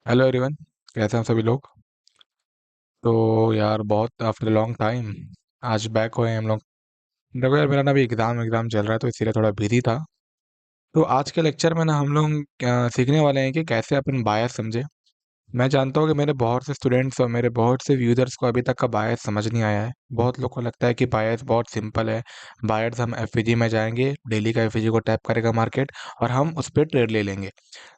Hello everyone. कैसे हैं सभी लोग। तो यार बहुत आफ्टर लॉन्ग टाइम आज बैक हुए हैं हम लोग। देखो यार, मेरा ना अभी एग्ज़ाम चल रहा है तो इसीलिए थोड़ा बिजी था। तो आज के लेक्चर में ना हम लोग सीखने वाले हैं कि कैसे अपन बायस समझे। मैं जानता हूँ कि मेरे बहुत से स्टूडेंट्स और मेरे बहुत से यूज़र्स को अभी तक का बायस समझ नहीं आया है। बहुत लोग को लगता है कि बायस बहुत सिंपल है। बायस हम एफईजी में जाएंगे, डेली का एफईजी को टैप करेगा मार्केट और हम उस पर ट्रेड ले लेंगे।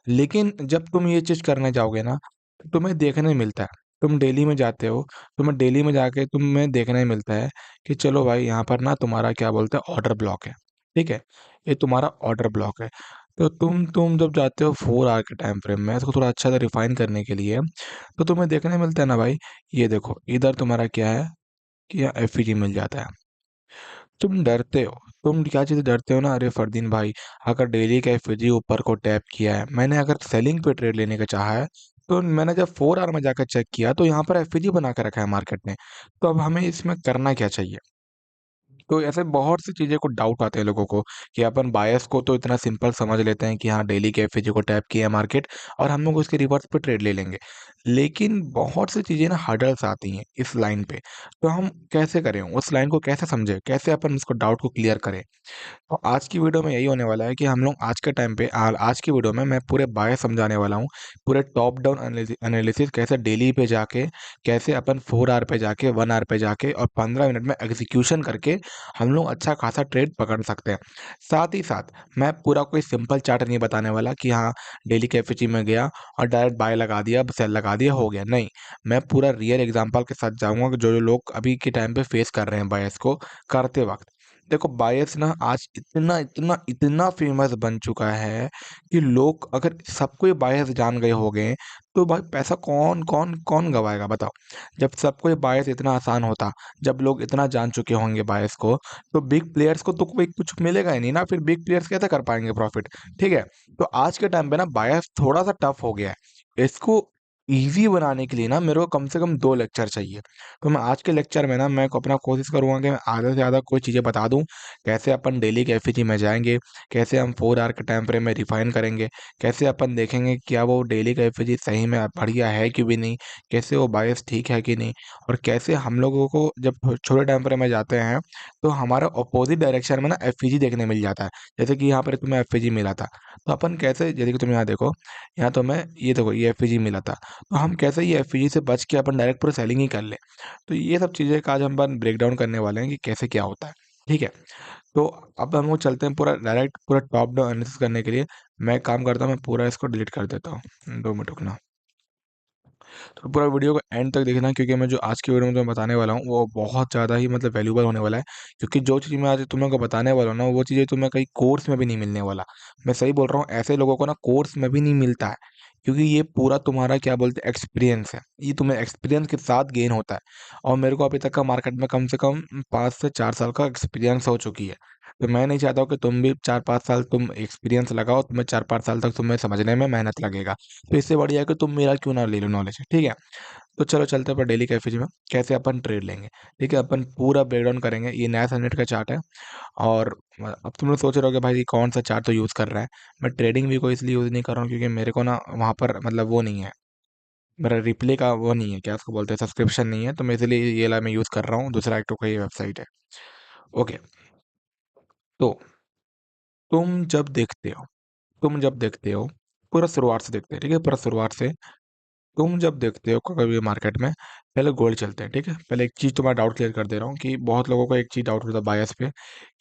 लेकिन जब तुम ये चीज़ करने जाओगे ना, तो तुम्हें देखने मिलता है। तुम डेली में जाते हो, तुम्हें डेली में जाके तुम्हें देखने मिलता है कि चलो भाई यहाँ पर ना तुम्हारा क्या बोलते हैं ऑर्डर ब्लॉक है। ठीक है, ये तुम्हारा ऑर्डर ब्लॉक है। तो तुम जब जाते हो 4 आवर के टाइम फ्रेम में इसको थोड़ा अच्छा से रिफाइन करने के लिए, तो तुम्हें देखने मिलता है ना भाई। ये देखो इधर तुम्हारा क्या है कि यहाँ एफईजी मिल जाता है। तुम डरते हो, तुम क्या चीज़ डरते हो ना, अरे फरदीन भाई, अगर डेली का एफजी ऊपर को टैप किया है, मैंने अगर सेलिंग पे ट्रेड लेने का चाहा है, तो मैंने जब 4 आवर में जाकर चेक किया तो यहाँ पर एफजी बना कर रखा है मार्केट ने। तो अब हमें इसमें करना क्या चाहिए। तो ऐसे बहुत सी चीज़ें को डाउट आते हैं लोगों को कि अपन बायस को तो इतना सिंपल समझ लेते हैं कि हाँ डेली के एफएजी को टैप किया मार्केट और हम लोग उसके रिवर्स पे ट्रेड ले लेंगे। लेकिन बहुत सी चीज़ें ना हर्डल्स आती हैं इस लाइन पे। तो हम कैसे करें, उस लाइन को कैसे समझें, कैसे अपन उसको डाउट को क्लियर करें। तो आज की वीडियो में यही होने वाला है कि हम लोग आज के टाइम पे आज की वीडियो में मैं पूरे बाय समझाने वाला हूँ। पूरे टॉप डाउन एनालिसिस कैसे डेली पे जाके, कैसे अपन 4 आवर पे जाके, 1 आवर पे जाके और 15 मिनट में एग्जीक्यूशन करके हम लोग अच्छा खासा ट्रेड पकड़ सकते हैं। साथ ही साथ मैं पूरा कोई सिंपल चार्ट नहीं बताने वाला कि हाँ डेली के एफएची में गया और डायरेक्ट बाय लगा दिया, सेल लगा दिया, हो गया नहीं। मैं पूरा रियल एग्जांपल के साथ जाऊंगा कि जो जो लोग अभी के टाइम पे फेस कर रहे हैं बायस को करते वक्त। देखो बायस ना आज इतना इतना इतना फेमस बन चुका है कि लोग अगर सबको ये बायस जान गए हो गए, तो भाई पैसा कौन कौन कौन गवाएगा बताओ। जब सबको ये बायस इतना आसान होता, जब लोग इतना जान चुके होंगे बायस को, तो बिग प्लेयर्स को तो कोई कुछ मिलेगा ही नहीं ना, फिर बिग प्लेयर्स कैसे कर पाएंगे प्रॉफिट। ठीक है, तो आज के टाइम पे ना बायस थोड़ा सा टफ हो गया है। इसको इजी बनाने के लिए ना मेरे को कम से कम 2 लेक्चर चाहिए। तो मैं आज के लेक्चर में ना मैं को अपना कोशिश करूंगा कि मैं आधे से ज़्यादा कोई चीज़ें बता दूं। कैसे अपन डेली के एफईजी में जाएंगे, कैसे हम 4 आवर के टाइम फ्रेम में रिफाइन करेंगे, कैसे अपन देखेंगे क्या वो डेली का एफईजी सही में बढ़िया है कि भी नहीं, कैसे वो बायस ठीक है कि नहीं, और कैसे हम लोगों को जब छोटे टाइम फ्रेम में जाते हैं तो हमारा अपोजिट डायरेक्शन में ना एफईजी देखने मिल जाता है। जैसे कि यहाँ पर तुम्हें एफईजी मिला था, तो अपन कैसे, जैसे कि तुम यहाँ देखो, यहाँ तो मैं ये देखो ये एफईजी मिला था, तो हम कैसे ये एफईजी से बच के अपन डायरेक्ट पूरा सेलिंग ही कर ले। तो ये सब चीज़ें का आज हम अपन ब्रेक डाउन करने वाले हैं कि कैसे क्या होता है। ठीक है, तो अब हम लोग चलते हैं पूरा डायरेक्ट पूरा टॉप डाउन एनालिसिस करने के लिए। मैं एक काम करता हूँ, मैं पूरा इसको डिलीट कर देता हूँ, 2 मिनट रुकना। तो पूरा वीडियो को एंड तक देखना, क्योंकि मैं जो आज की वीडियो में तुम्हें बताने वाला हूँ वो बहुत ज़्यादा ही मतलब वैल्यूबल होने वाला है। क्योंकि जो चीज़ मैं आज तुम लोग को बताने वाला हूँ ना, वो चीज़ें तुम्हें कहीं कोर्स में भी नहीं मिलने वाला। मैं सही बोल रहा हूँ, ऐसे लोगों को ना कोर्स में भी नहीं मिलता है। क्योंकि ये पूरा तुम्हारा क्या बोलते हैं एक्सपीरियंस है, ये तुम्हें एक्सपीरियंस के साथ गेन होता है। और मेरे को अभी तक का मार्केट में कम से कम 5 से 4 साल का एक्सपीरियंस हो चुकी है। तो मैं नहीं चाहता हूँ कि तुम भी 4-5 साल तुम एक्सपीरियंस लगाओ, तुम्हें 4-5 साल तक तुम्हें समझने में मेहनत लगेगा। तो इससे बढ़िया है कि तुम मेरा क्यों ना ले लो नॉलेज। ठीक है, तो चलो चलते हैं पर डेली कैफे में कैसे अपन ट्रेड लेंगे। ठीक है, अपन पूरा ब्रेक डाउन करेंगे। ये नया मिनट का चार्ट है। और अब तुम लोग सोच रहे हो कि भाई कौन सा चार्ट तो यूज़ कर रहा है। मैं ट्रेडिंग भी को इसलिए यूज़ नहीं कर रहा हूँ क्योंकि मेरे को ना वहाँ पर मतलब वो नहीं है, मेरा रिप्ले का वो नहीं है, क्या उसको बोलते हैं, सब्सक्रिप्शन नहीं है। तो मैं इसलिए ये वाला मैं यूज़ कर रहा हूँ, दूसरा एक तो कोई वेबसाइट है। ओके, तो तुम जब देखते हो तुम जब देखते हो पूरा शुरुआत से देखते हैं। ठीक है, पूरा शुरुआत से तुम जब देखते हो कभी मार्केट में, पहले गोल्ड चलते हैं। ठीक है, पहले एक चीज़ तो मैं डाउट क्लियर कर दे रहा हूँ कि बहुत लोगों को एक चीज़ डाउट होता है बायस पे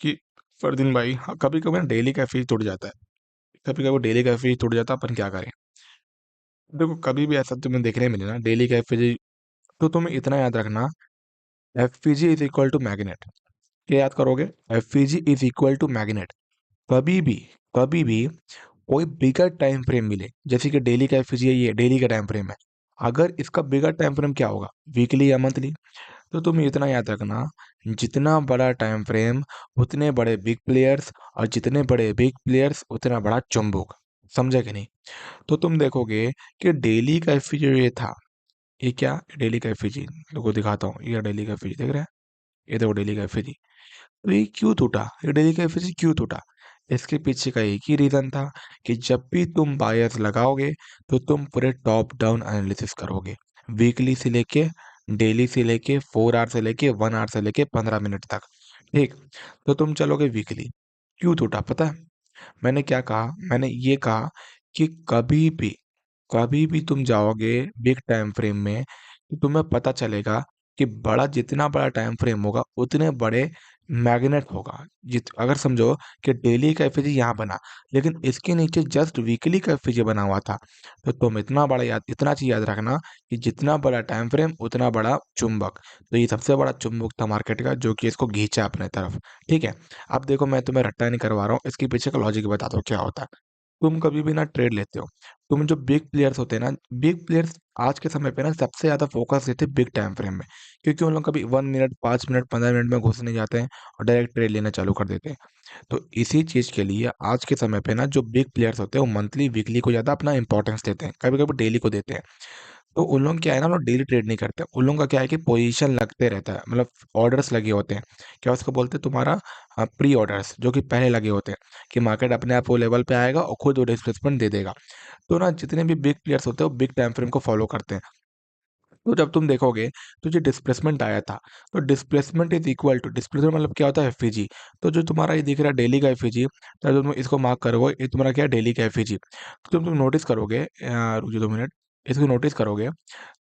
कि फरदीन भाई, हाँ, कभी कभी ना डेली का फीस टूट जाता है, कभी कभी डेली का फीस टूट जाता है, अपन क्या करें। देखो कभी भी ऐसा तुम्हें देखने मिले ना डेली का एफ, तो तुम्हें इतना याद रखना, F is equal to magnet. क्या याद करोगे, F is equal to magnet. कभी भी कभी भी कोई बिगर टाइम फ्रेम मिले, जैसे कि डेली का एफ है, ये डेली का टाइम फ्रेम है, अगर इसका बिगर टाइम फ्रेम क्या होगा, वीकली या मंथली, तो तुम इतना याद रखना, जितना बड़ा टाइम फ्रेम उतने बड़े बिग प्लेयर्स, और जितने बड़े बिग प्लेयर्स उतना बड़ा चुंबक। समझे कि नहीं। तो तुम देखोगे कि डेली का एफ जो ये था, ये क्या डेली का एफ जी को दिखाता हूँ, ये डेली का एफ देख रहे हैं, ये देखो डेली का एफ। तो ये क्यों टूटा, ये डेली का एफ क्यों टूटा। इसके पीछे का एक ही रीज़न था कि जब भी तुम बायर्स लगाओगे तो तुम पूरे टॉप डाउन एनालिसिस करोगे, वीकली से लेके डेली से लेके 4 आवर से लेके 1 आवर से लेके 15 मिनट तक। ठीक, तो तुम चलोगे वीकली। क्यों टूटा पता है? मैंने क्या कहा? मैंने ये कहा कि कभी भी तुम जाओगे बिग टाइम फ्रेम में तो तुम्हें पता चलेगा कि जितना बड़ा टाइम फ्रेम होगा उतने बड़े मैग्नेट होगा। जित अगर समझो कि डेली का एफईजी यहाँ बना, लेकिन इसके नीचे जस्ट वीकली का एफईजी बना हुआ था, तो तुम इतना चीज याद रखना कि जितना बड़ा टाइम फ्रेम उतना बड़ा चुंबक। तो ये सबसे बड़ा चुंबक था मार्केट का जो कि इसको खींचा अपने तरफ। ठीक है, अब देखो मैं तुम्हें रट्टा नहीं करवा रहा हूँ, इसके पीछे का लॉजिक बता दो क्या होता है। तुम कभी भी ना ट्रेड लेते हो, तुम जो बिग प्लेयर्स होते हैं ना, बिग प्लेयर्स आज के समय पे ना सबसे ज्यादा फोकस देते हैं बिग टाइम फ्रेम में, क्योंकि उन लोग कभी 1 मिनट 5 मिनट 15 मिनट में घुस नहीं जाते हैं और डायरेक्ट ट्रेड लेना चालू कर देते हैं। तो इसी चीज के लिए आज के समय पे ना जो बिग प्लेयर्स होते हैं वो मंथली वीकली को ज्यादा अपना इंपॉर्टेंस देते हैं, कभी कभी डेली को देते हैं। तो उन लोग क्या है ना, वो डेली ट्रेड नहीं करते, उन लोगों का क्या है कि पोजीशन लगते रहता है, मतलब ऑर्डर्स लगे होते हैं। क्या उसको बोलते हैं तुम्हारा, प्री ऑर्डर्स, जो कि पहले लगे होते हैं कि मार्केट अपने आप वो लेवल पे आएगा और खुद वो डिस्प्लेसमेंट दे देगा। तो ना जितने भी बिग प्लेयर्स होते हैं वो बिग टाइम फ्रेम को फॉलो करते हैं। तो जब तुम देखोगे तो जो डिस्प्लेसमेंट आया था, तो displacement is equal to displacement, मतलब क्या होता है एफईजी। तो जो तुम्हारा ये दिख रहा है डेली का एफईजी, तो तुम इसको मार्क करोगे, ये तुम्हारा क्या है डेली का एफईजी। तो तुम नोटिस करोगे, रुको 2 मिनट, इसको नोटिस करोगे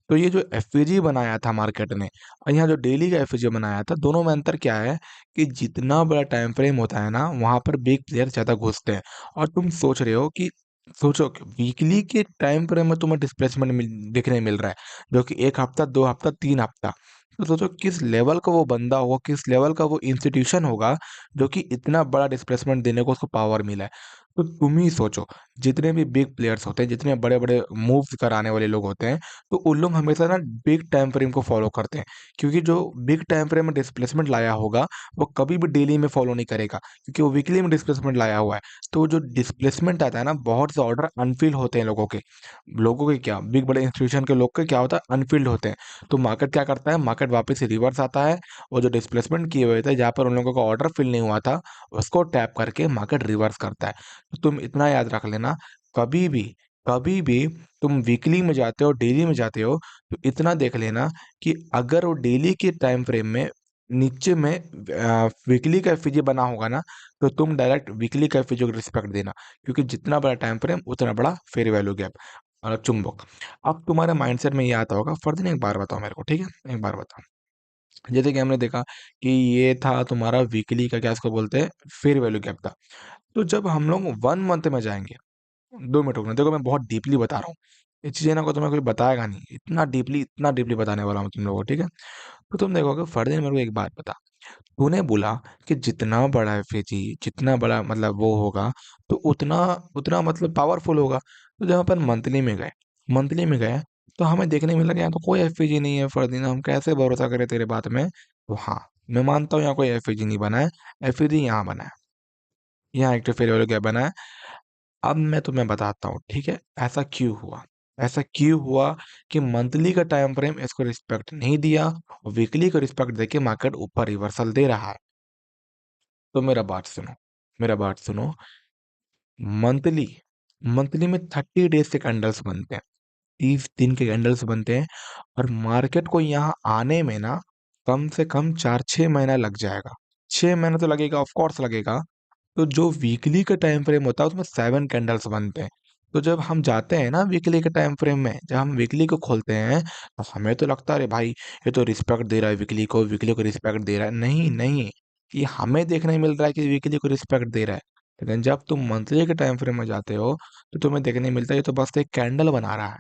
तो ये जो एफईजी बनाया था मार्केट ने और यहाँ जो डेली का एफईजी बनाया था, दोनों में अंतर क्या है कि जितना बड़ा टाइम फ्रेम होता है ना वहां पर बिग प्लेयर ज्यादा घुसते हैं। और तुम सोच रहे हो कि सोचो कि वीकली के टाइम फ्रेम में तुम्हें डिस्प्लेसमेंट देखने मिल रहा है, जो कि 1 हफ्ता 2 हफ्ता 3 हफ्ता। तो सोचो किस लेवल का वो बंदा होगा, किस लेवल का वो इंस्टीट्यूशन होगा जो कि इतना बड़ा डिस्प्लेसमेंट देने को उसको पावर मिला है। तो तुम ही सोचो, जितने भी बिग प्लेयर्स होते हैं, जितने बड़े बड़े मूव्स कराने वाले लोग होते हैं, तो उन लोग हमेशा ना बिग टाइम फ्रेम को फॉलो करते हैं। क्योंकि जो बिग टाइम फ्रेम में डिस्प्लेसमेंट लाया होगा वो कभी भी डेली में फॉलो नहीं करेगा, क्योंकि वो वीकली में डिस्प्लेसमेंट लाया हुआ है। तो जो डिस्प्लेसमेंट आता है ना, बहुत से ऑर्डर अनफिल्ड होते हैं लोगों के क्या, बिग बड़े इंस्टीट्यूशन के लोग के क्या होता है, अनफिल्ड होते हैं। तो मार्केट क्या करता है, मार्केट वापस से रिवर्स आता है और जो डिस्प्लेसमेंट किए हुए थे जहाँ पर उन लोगों का ऑर्डर फिल नहीं हुआ था, उसको टैप करके मार्केट रिवर्स करता है। तो तुम इतना याद रख लेना, कभी भी कभी भी तुम वीकली में जाते हो डेली में जाते हो, तो इतना देख लेना कि अगर वो डेली के टाइम फ्रेम में नीचे में वीकली का एफईजी बना होगा ना, तो तुम डायरेक्ट वीकली का एफईजी को रिस्पेक्ट देना, क्योंकि जितना बड़ा टाइम फ्रेम उतना बड़ा फेयर वैल्यू गैप और चुंबक। अब तुम्हारे माइंडसेट में ये आता होगा, फर्दर एक बार बताओ मेरे को, ठीक है, एक बार बताओ। जैसे कि हमने देखा कि ये था तुम्हारा वीकली का, क्या इसको बोलते हैं, फेयर वैल्यू गैप था। तो जब हम लोग 1 मंथ में जाएंगे, 2 मिनट रुकना, देखो मैं बहुत डीपली बता रहा हूँ, ये चीजें ना को तुम्हें कोई बताएगा नहीं, इतना डीपली बताने वाला हूँ तुम लोगों को, ठीक है। तो तुम देखोगे फर्दर, मेरे को एक बात बता, तूने बोला कि जितना बड़ा एफएजी, जितना बड़ा मतलब वो होगा, तो उतना उतना मतलब पावरफुल होगा। तो जब अपन मंथली में गए तो हमें देखने मिला कि यहाँ तो कोई एफएजी नहीं है फर्दीन, हम कैसे भरोसा करें तेरे बात में। तो हाँ, मैं मानता हूँ यहाँ कोई एफएजी नहीं बना है, एफएजी यहाँ बना है, यहाँ एक तो फेयर वैल्यू गैप बना है। अब मैं तुम्हें बताता हूँ, ठीक है, ऐसा क्यों हुआ कि मंथली का टाइम फ्रेम इसको रिस्पेक्ट नहीं दिया और वीकली को रिस्पेक्ट देके मार्केट ऊपर रिवर्सल दे रहा है। तो मेरा बात सुनो, मंथली मंथली में 30 डेज के कैंडल्स बनते हैं, 30 दिन के कैंडल्स बनते हैं, और मार्केट को यहाँ आने में ना कम से कम 4-6 महीना लग जाएगा। 6 महीना तो लगेगा, ऑफ कोर्स लगेगा। तो जो वीकली का टाइम फ्रेम होता है उसमें 7 कैंडल्स बनते हैं। तो जब हम जाते हैं ना वीकली के टाइम फ्रेम में, जब हम वीकली को खोलते हैं, तो हमें तो लगता है अरे भाई ये तो रिस्पेक्ट दे रहा है वीकली को रिस्पेक्ट दे रहा है। नहीं नहीं, ये हमें देखने मिल रहा है कि वीकली को रिस्पेक्ट दे रहा है। लेकिन जब तुम मंथली के टाइम फ्रेम में जाते हो तो तुम्हें देखने मिलता है ये तो बस एक कैंडल बना रहा है,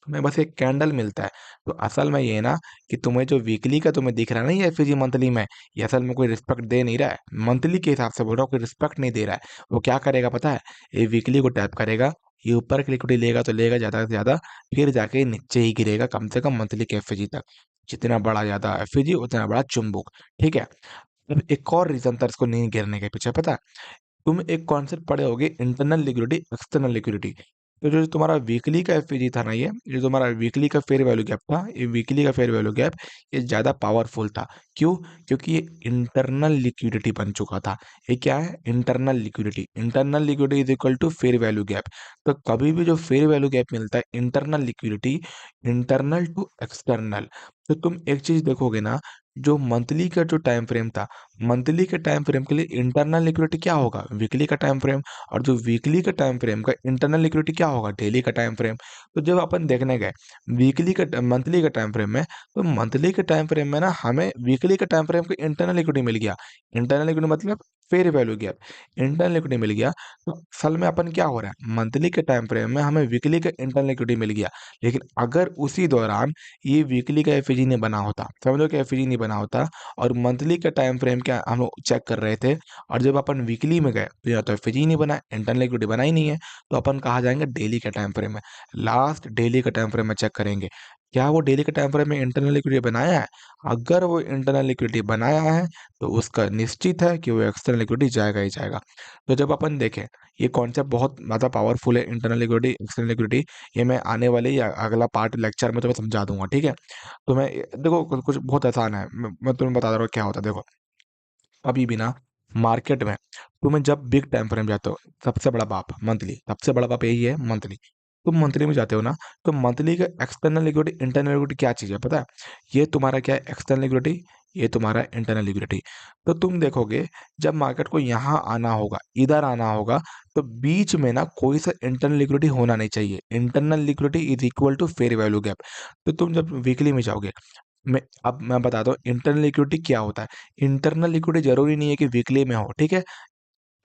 तुम्हें बस एक कैंडल मिलता है। तो असल में ये है ना कि तुम्हें जो वीकली का तुम्हें दिख रहा है ना ये एफईजी मंथली में, ये असल में कोई रिस्पेक्ट दे नहीं रहा है, मंथली के हिसाब से बोल रहा हूँ, कोई रिस्पेक्ट नहीं दे रहा है। वो क्या करेगा पता है, ये वीकली को टैप करेगा, ये ऊपर की लिक्विडिटी लेगा तो लेगा ज्यादा से ज्यादा, फिर जाके नीचे ही गिरेगा कम से कम मंथली के एफईजी तक। जितना बड़ा ज्यादा एफईजी उतना बड़ा चुंबक। ठीक है, अब एक और रीजन था इसको नहीं गिरने के पीछे, पता है? तुम एक कॉन्सेप्ट पढ़े होगे, इंटरनल लिक्विडिटी एक्सटर्नल लिक्विडिटी। तो जो तुम्हारा वीकली का एफवीजी था ना, ये जो तुम्हारा वीकली का फेयर वैल्यू गैप था, ये वीकली का फेयर वैल्यू गैप ये ज़्यादा पावरफुल था। क्यों? क्योंकि ये इंटरनल लिक्विडिटी बन चुका था। ये क्या है? Internal liquidity. Internal liquidity is equal to fair value gap. तो कभी भी जो फेयर वैल्यू गैप मिलता है, internal liquidity, internal to external, तो तुम एक चीज देखोगे ना, जो मंथली का जो टाइम फ्रेम था, मंथली के टाइम फ्रेम के लिए इंटरनल लिक्विडिटी क्या होगा? वीकली का टाइम फ्रेम। और जो वीकली का टाइम फ्रेम का इंटरनल लिक्विडिटी क्या होगा? डेली का टाइम फ्रेम। तो जब अपन देखने गए वीकली का मंथली का टाइम फ्रेम में, तो मंथली के टाइम फ्रेम में ना हमें वीकली के टाइम फ्रेम का इंटरनल लिक्विडिटी मिल गया। इंटरनल लिक्विडिटी मतलब fair value gap, internal liquidity मिल गया। तो असल में अपन क्या हो रहा है, मंथली के टाइम फ्रेम में हमें वीकली का इंटरनल लिक्विडिटी मिल गया, लेकिन अगर उसी दौरान ये वीकली का एफईजी नहीं बना होता, समझ लो कि एफईजी नहीं बना होता, और मंथली का टाइम फ्रेम क्या हम लोग चेक कर रहे थे, और जब अपन वीकली में गए तो या तो एफईजी नहीं बना, इंटरनल लिक्विडिटी बना ही नहीं है, तो अपन कहाँ जाएंगे? डेली के टाइम फ्रेम में। लास्ट डेली के टाइम फ्रेम में चेक करेंगे, क्या वो डेली के टाइम फ्रेम में इंटरनल लिक्विडिटी बनाया है? अगर वो इंटरनल लिक्विडिटी बनाया है, तो उसका निश्चित है कि वो एक्सटर्नल लिक्विडिटी जाएगा ही जाएगा। तो जब अपन देखें, ये कॉन्सेप्ट बहुत ज़्यादा पावरफुल है, इंटरनल लिक्विडिटी, एक्सटर्नल लिक्विडिटी। ये मैं आने वाले या अगला पार्ट लेक्चर में तुम्हें समझा दूंगा, ठीक है? तो मैं देखो कुछ बहुत आसान है, मैं तुम्हें बता दे रहा हूँ क्या होता है। देखो, अभी भी ना मार्केट में तुम्हें जब बिग टाइम फ्रेम जाते हो, सबसे बड़ा बाप मंथली, सबसे बड़ा बाप यही है मंथली। तुम मंथली में जाते हो ना, तो मंथली का एक्सटर्नल लिक्विडिटी, इंटरनल लिक्विडिटी क्या चीज़ है पता है? ये तुम्हारा क्या है? एक्सटर्नल लिक्विडिटी, ये तुम्हारा इंटरनल लिक्विडिटी। तो तुम देखोगे, जब मार्केट को यहाँ आना होगा, इधर आना होगा, तो बीच में ना कोई सा इंटरनल लिक्विडिटी होना नहीं चाहिए। Internal liquidity is equal to fair value gap. तो तुम जब वीकली में जाओगे, मैं बताता हूँ इंटरनल लिक्विडिटी क्या होता है। इंटरनल लिक्विडिटी जरूरी नहीं है कि वीकली में हो, ठीक है?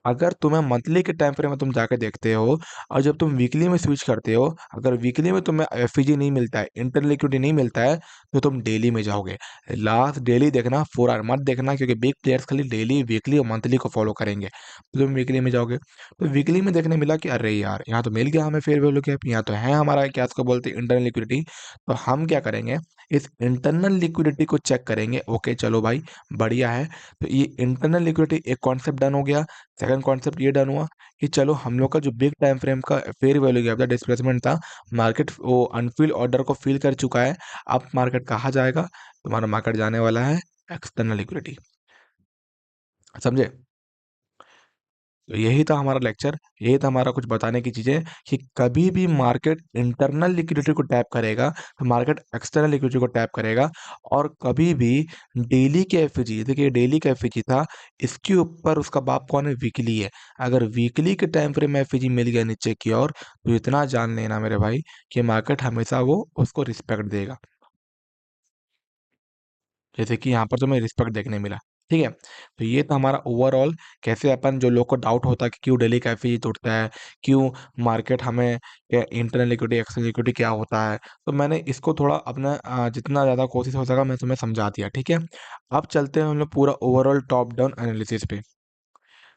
अगर तुम्हें मंथली के टाइम फ्रेम में तुम जाके देखते हो, और जब तुम वीकली में स्विच करते हो, अगर वीकली में तुम्हें एफईजी नहीं मिलता है, इंटरनल लिक्विडिटी नहीं मिलता है, तो तुम डेली में जाओगे। लास्ट डेली देखना, 4 आवर मत देखना, क्योंकि बिग प्लेयर्स खाली डेली, वीकली और मंथली को फॉलो करेंगे। तो तुम वीकली में जाओगे, तो वीकली में देखने मिला कि अरे यार, यहाँ तो मिल गया हमें फेयर वैल्यू गैप, यहाँ तो है हमारा क्या इसको बोलते हैं, इंटरनल लिक्विडिटी। तो हम क्या करेंगे, इस इंटरनल लिक्विडिटी को चेक करेंगे। ओके चलो भाई, बढ़िया है। तो ये इंटरनल लिक्विडिटी एक कॉन्सेप्ट डन हो गया। सेकंड कॉन्सेप्ट ये डन हुआ कि चलो हम लोग का जो बिग टाइम फ्रेम का फेयर वैल्यू गैप था, डिस्प्लेसमेंट था, मार्केट वो अनफिल ऑर्डर को फिल कर चुका है। अब मार्केट कहाँ जाएगा? तुम्हारा मार्केट जाने वाला है एक्सटर्नल लिक्विडिटी। समझे? तो यही था हमारा लेक्चर, यही था हमारा कुछ बताने की चीज़ें, कि कभी भी मार्केट इंटरनल लिक्विडिटी को टैप करेगा, तो मार्केट एक्सटर्नल लिक्विडिटी को टैप करेगा। और कभी भी डेली के एफईजी, देखिए डेली का एफईजी था, इसके ऊपर उसका बाप कौन है? वीकली है। अगर वीकली के टाइम फ्रेम में एफईजी मिल गया नीचे की ओर, तो इतना जान लेना मेरे भाई कि मार्केट हमेशा वो उसको रिस्पेक्ट देगा, जैसे कि यहाँ पर तुम्हें रिस्पेक्ट देखने मिला। ठीक है? तो ये था हमारा ओवरऑल, कैसे अपन जो लोग को डाउट होता है कि क्यों डेली का एफईजी टूटता है, क्यों मार्केट हमें इंटरनल लिक्विडिटी, एक्सटर्नल लिक्विडिटी क्या होता है, तो मैंने इसको थोड़ा अपना जितना ज़्यादा कोशिश हो सका मैं तुम्हें समझा दिया। ठीक है? अब चलते हैं हम लोग पूरा ओवरऑल टॉप डाउन एनालिसिस पे।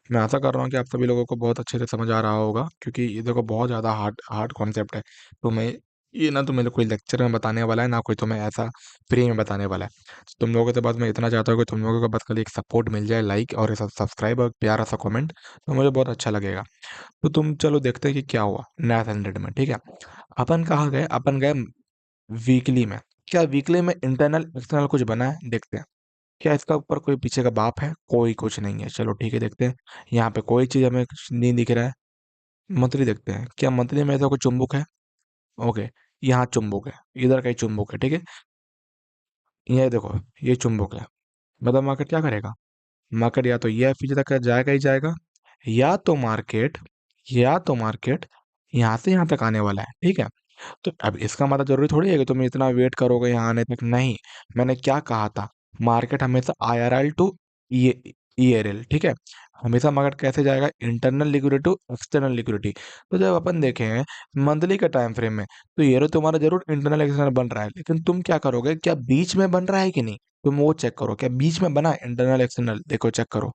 मैं आशा कर रहा हूँ कि आप सभी लोगों को बहुत अच्छे से समझ आ रहा होगा, क्योंकि ये देखो बहुत ज़्यादा हार्ड हार्ड कॉन्सेप्ट है। तो मैं ये ना तो मेरे कोई लेक्चर में बताने वाला है, ना कोई तुम्हें ऐसा फ्री में बताने वाला है। तो तुम लोगों से बस मैं इतना चाहता हूँ कि तुम लोगों को बस खाली एक सपोर्ट मिल जाए, लाइक और सब्सक्राइब और प्यारा सा कमेंट, तो मुझे बहुत अच्छा लगेगा। तो तुम चलो देखते हैं कि क्या हुआ नया 100 में। ठीक है? अपन कहाँ गए? अपन गए वीकली में। क्या वीकली में इंटरनल एक्सटर्नल कुछ बना है? देखते हैं। क्या इसका ऊपर कोई पीछे का बाप है? कोई कुछ नहीं है। चलो ठीक है, देखते हैं। यहाँ पे कोई चीज़ हमें कुछ नहीं दिख रहा है। मंथली देखते हैं, क्या मंथली में ऐसा कोई चुंबक है? ओके, यहाँ चुंबक है, इधर कहीं चुंबक है। ठीक है? ये देखो, ये चुंबक है। मतलब मार्केट क्या करेगा? मार्केट या तो ये पीछे तक जाएगा ही जाएगा, या तो मार्केट, या तो मार्केट यहाँ से यहाँ तक आने वाला है। ठीक है? तो अब इसका मतलब जरूरी थोड़ी है कि तुम इतना वेट करोगे यहाँ आने तक, नहीं। मैंने क्या कहा था? मार्केट हमेशा IRL टू ERL, ठीक है? हमेशा मार्केट कैसे जाएगा? Internal liquidity to external liquidity. तो जब अपन देखें मंथली का टाइम फ्रेम में, तो ये तुम्हारा जरूर इंटरनल एक्सटर्नल बन रहा है, लेकिन तुम क्या करोगे? क्या बीच में बन रहा है कि नहीं? तुम वो चेक करो, क्या बीच में बना है इंटरनल एक्सटर्नल? देखो चेक करो।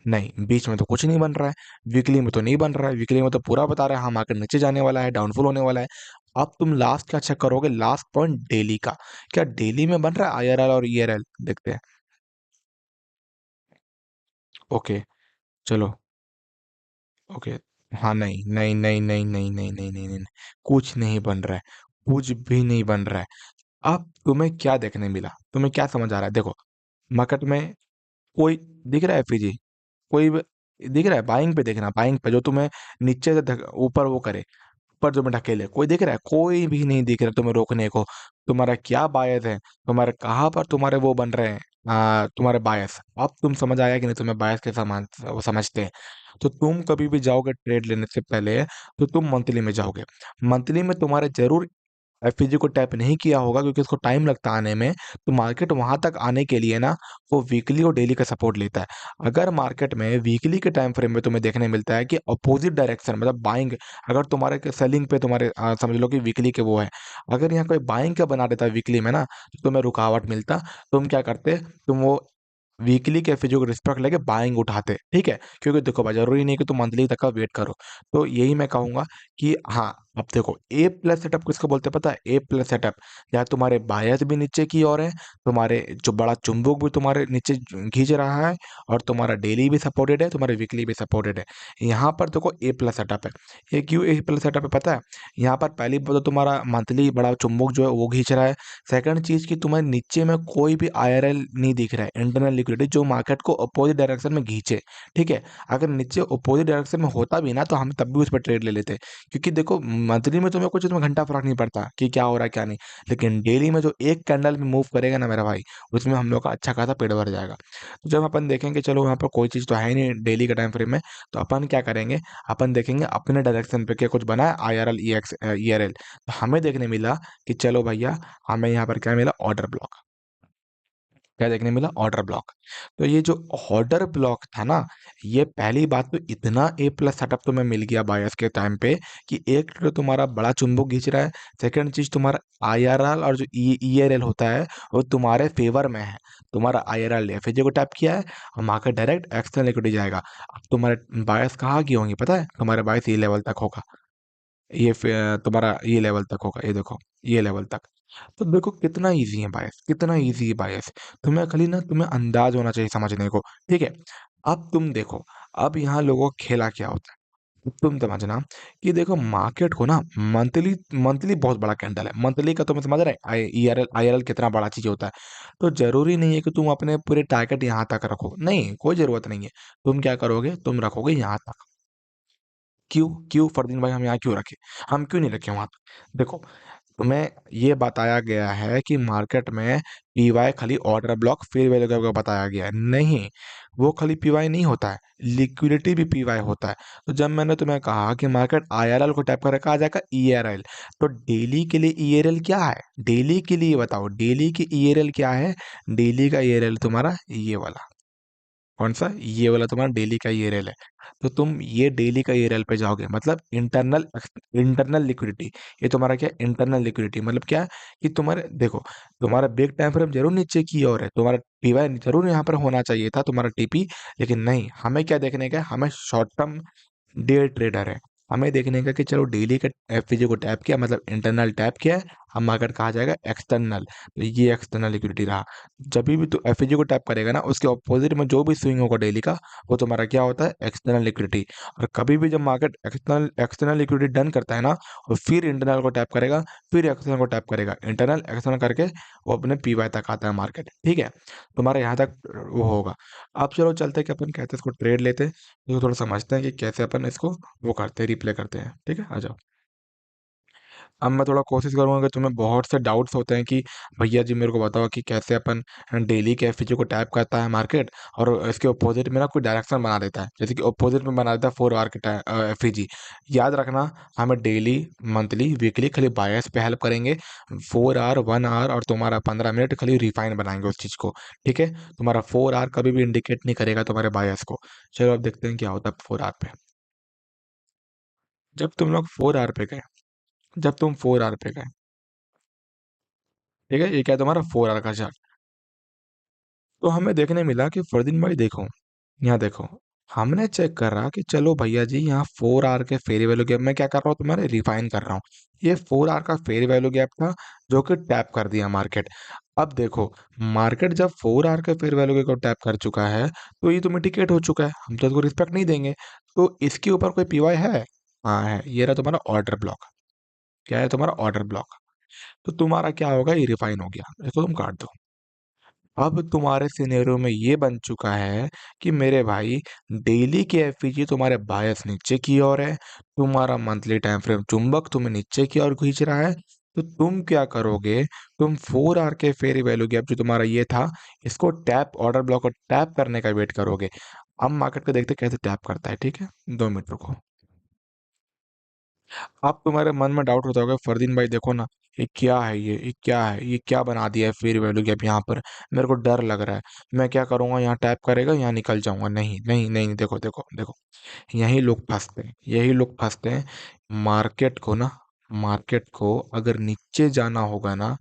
नहीं, बीच में तो कुछ नहीं बन रहा है। वीकली में तो नहीं बन रहा है, वीकली में तो पूरा बता रहा है हाँ मार्केट नीचे जाने वाला है, डाउनफॉल होने वाला है। अब तुम लास्ट क्या चेक करोगे? लास्ट पॉइंट डेली का। क्या डेली में बन रहा है IRL और ERL? देखते हैं। ओके, चलो। ओके, हाँ, नहीं नहीं नहीं नहीं नहीं नहीं नहीं नहीं नहीं, कुछ नहीं बन रहा है, कुछ भी नहीं बन रहा है। अब तुम्हें क्या देखने मिला, तुम्हें क्या समझ आ रहा है? देखो, मार्केट में कोई दिख रहा है एफईजी? कोई दिख रहा है? बाइंग पे देखना, बाइंग पे जो तुम्हें नीचे से ऊपर वो करे, ऊपर जो में ढकेले, कोई दिख रहा है? कोई भी नहीं दिख रहा तुम्हें रोकने को। तुम्हारा क्या बायस है, तुम्हारे कहाँ पर तुम्हारे वो बन रहे हैं, तुम्हारे बायस। अब तुम समझ आया कि नहीं तुम्हें बायस के समान वो समझते हैं? तो तुम कभी भी जाओगे ट्रेड लेने से पहले, तो तुम मंथली में जाओगे। मंथली में तुम्हारे जरूर एफईजी को टैप नहीं किया होगा, क्योंकि उसको टाइम लगता है आने में। तो मार्केट वहां तक आने के लिए ना, वो वीकली और डेली का सपोर्ट लेता है। अगर मार्केट में वीकली के टाइम फ्रेम में तुम्हें देखने मिलता है कि अपोजिट डायरेक्शन मतलब बाइंग, अगर तुम्हारे सेलिंग पे तुम्हारे समझ लो कि वीकली के वो है, अगर यहाँ कोई बाइंग का बना देता है वीकली में ना, तो तुम्हें रुकावट मिलता। तुम क्या करते, तुम वो वीकली के एफएजी को रिस्पेक्ट लेके बाइंग उठाते, ठीक है? क्योंकि देखो भाई, जरूरी नहीं कि तुम मंथली तक का वेट करो। तो यही मैं कहूंगा कि हाँ, अब देखो ए प्लस सेटअप किसको बोलते हैं पता है? ए प्लस सेटअप, या तुम्हारे बायस भी नीचे की ओर है, तुम्हारे जो बड़ा चुंबक भी तुम्हारे नीचे खींच रहा है, और तुम्हारा डेली भी सपोर्टेड है, तुम्हारे वीकली भी सपोर्टेड है। यहाँ पर देखो ए प्लस सेटअप है। ये क्यों ए प्लस सेटअप है पता है? यहाँ पर पहली बात तो तुम्हारा मंथली बड़ा चुंबक जो है वो खींच रहा है। सेकंड चीज कि तुम्हारे नीचे में कोई भी आईआरएल नहीं दिख रहा है, इंटरनल लिक्विडिटी, जो मार्केट को अपोजिट डायरेक्शन में खींचे, ठीक है? अगर नीचे अपोजिट डायरेक्शन में होता भी ना, तो हम तब भी उस पर ट्रेड ले लेते, क्योंकि देखो मंथली में तुम्हें कुछ इसमें घंटा फर्क नहीं पड़ता कि क्या हो रहा है क्या नहीं। लेकिन डेली में जो एक कैंडल में मूव करेगा ना मेरा भाई, उसमें हम लोग का अच्छा खासा पेट भर जाएगा। तो जब अपन देखेंगे चलो यहाँ पर कोई चीज़ तो है नहीं डेली का टाइम फ्रेम में, तो अपन क्या करेंगे, अपन देखेंगे अपने डायरेक्शन पे क्या कुछ बना है, I R L E R L. तो हमें देखने मिला कि चलो भैया, हमें यहाँ पर क्या मिला, ऑर्डर ब्लॉक। क्या देखने मिला? Order block. तो ये जो ऑर्डर ब्लॉक था ना, ये पहली बात तो इतना ए प्लस सेटअप तुम्हें मिल गया बायस के टाइम पे, कि एक तो तुम्हारा बड़ा चुंबक खींच रहा है। सेकंड चीज, तुम्हारा आईआरएल और जो ईआरएल होता है, वो तुम्हारे फेवर में है। तुम्हारा आईआरएल एफएजे को टैप किया है, और मार्केट डायरेक्ट एक्सटर्नल लिक्विडिटी जाएगा। अब तुम्हारे बायस कहाँ की होंगी पता है? तुम्हारे बायस ये लेवल तक होगा, तुम्हारा ये लेवल तक होगा, ये देखो, ये लेवल तक। तो देखो कितना इजी है बायस, कितना इजी है बायस। तुम्हें खाली ना, तुम्हें अंदाज होना चाहिए समझने को, ठीक है? अब तुम देखो, अब यहाँ लोगों का खेला क्या होता है, अब तुम समझना कि देखो मार्केट को ना, मंथली मंथली बहुत बड़ा कैंडल है, मंथली का तुम्हें समझ रहे हैं? आई आर एल कितना बड़ा चीज होता है। तो जरूरी नहीं है कि तुम अपने पूरे टारगेट यहाँ तक रखो, नहीं, कोई जरूरत नहीं है। तुम क्या करोगे, तुम रखोगे यहाँ तक। क्यों? क्यों फरदीन भाई हम यहाँ क्यों रखें? हम क्यों नहीं रखे वहां तक? देखो, तुम्हें ये बताया गया है कि मार्केट में पीवाई खाली ऑर्डर ब्लॉक फेयर वैल्यू का बताया गया है, नहीं। वो खाली पीवाई नहीं होता है, लिक्विडिटी भी पीवाई होता है। तो जब मैंने तुम्हें कहा कि मार्केट आईआरएल को टैप कर, कहा जाएगा ईआरएल। तो डेली के लिए ईआरएल क्या है? डेली के लिए बताओ, डेली की ईआरएल क्या है? डेली का ईआरएल तुम्हारा ये वाला, कौन सा? ये वाला तुम्हारा डेली का ईआरएल है। तो तुम ये डेली का ईआरएल पे जाओगे, मतलब इंटरनल लिक्विडिटी। ये तुम्हारा क्या? इंटरनल लिक्विडिटी मतलब क्या? कि तुम्हारे देखो, तुम्हारा बिग टाइम फ्रेम जरूर नीचे की ओर है, तुम्हारा पीवाई जरूर यहाँ पर होना चाहिए था, तुम्हारा टीपी। लेकिन नहीं, हमें क्या देखने का है? हमें शॉर्ट टर्म डे ट्रेडर है, हमें देखने का कि चलो डेली का एफवीजे को टैप किया, मतलब इंटरनल टैप किया है, हम मार्केट कहा जाएगा एक्सटर्नल। तो ये एक्सटर्नल लिक्विडिटी रहा। जब भी तो एफवीजे को टैप करेगा ना, उसके ऑपोजिट में जो भी स्विंग होगा डेली का, वो तुम्हारा क्या होता है? External liquidity. और कभी भी जब market external external liquidity done करता है ना, और फिर इंटरनल को टैप करेगा, फिर एक्सटर्नल को टैप करेगा, इंटरनल एक्सटर्नल करके वो अपने पीवाई तक आता है मार्केट, ठीक है? तुम्हारे यहाँ तक वो होगा। अब चलो चलते हैं कि अपन कहते हैं इसको ट्रेड लेते हैं, तो थोड़ा समझते हैं कि कैसे अपन इसको वो करते हैं, रिप्ले करते हैं, ठीक है? आ जाओ। अब मैं थोड़ा कोशिश करूंगा कि तुम्हें बहुत से डाउट्स होते हैं कि भैया जी मेरे को बताओ कि कैसे अपन डेली के एफईजी को टैप करता है मार्केट, और इसके अपोजिट में ना कोई डायरेक्शन बना देता है, जैसे कि अपोजिट में बना देता है 4 आवर के एफईजी। याद रखना, हमें डेली, मंथली, वीकली खाली बायस पे हेल्प करेंगे। 4 आवर, 1 आवर और तुम्हारा 15 मिनट खाली रिफाइन बनाएंगे उस चीज़ को, ठीक है? तुम्हारा 4 आवर कभी भी इंडिकेट नहीं करेगा तुम्हारे बायस को। चलो अब देखते हैं क्या होता है 4 आवर पे। जब तुम लोग 4 आवर पे गए, जब तुम 4 आवर पे गए, ठीक है, ये क्या है तुम्हारा 4 आवर का चार्ट। तो हमें देखने मिला कि फरदीन भाई देखो, यहाँ देखो, हमने चेक करा कि चलो भैया जी, यहाँ 4 आवर के फेयर वैल्यू गैप मैं क्या कर रहा हूँ, तुम्हारे रिफाइन कर रहा हूँ। ये 4 आवर का फेयर वैल्यू गैप था, जो कि टैप कर दिया मार्केट। अब देखो, मार्केट जब 4 आवर के फेयर वैल्यू गैप को टैप कर चुका है, तो ये तो मिटिकेट हो चुका है, हम तो इसको रिस्पेक्ट नहीं देंगे। तो इसके ऊपर कोई पीवाई है? हाँ है, ये रहा तुम्हारा ऑर्डर ब्लॉक। क्या है तुम्हारा ऑर्डर ब्लॉक। तो तुम्हारा क्या होगा, ये रिफाइन हो गया, इसको तुम काट दो। अब तुम्हारे सिनेरियो में ये बन चुका है कि मेरे भाई, डेली के एफईजी तुम्हारे बायस नीचे की ओर है, तुम्हारा मंथली टाइम फ्रेम चुंबक तुम्हें नीचे की ओर खींच रहा है। तो तुम क्या करोगे, तुम 4 आवर के फेयर वैल्यू गैप जो तुम्हारा ये था, इसको टैप, ऑर्डर ब्लॉक को टैप करने का वेट करोगे। अब मार्केट को देखते कैसे टैप करता है, ठीक है। 2 मिनट रुको। अब तुम्हारे मन में डाउट होता होगा, फरदीन भाई देखो ना, ये क्या है, ये क्या है, ये क्या बना दिया है फेयर वैल्यू गैप यहाँ पर। मेरे को डर लग रहा है, मैं क्या करूंगा, यहाँ टैप करेगा, यहाँ निकल जाऊंगा। नहीं नहीं नहीं, देखो देखो देखो, यही लोग फंसते हैं, यही लोग फंसते हैं। मार्केट को ना, मार्केट को अगर नीचे जाना होगा ना,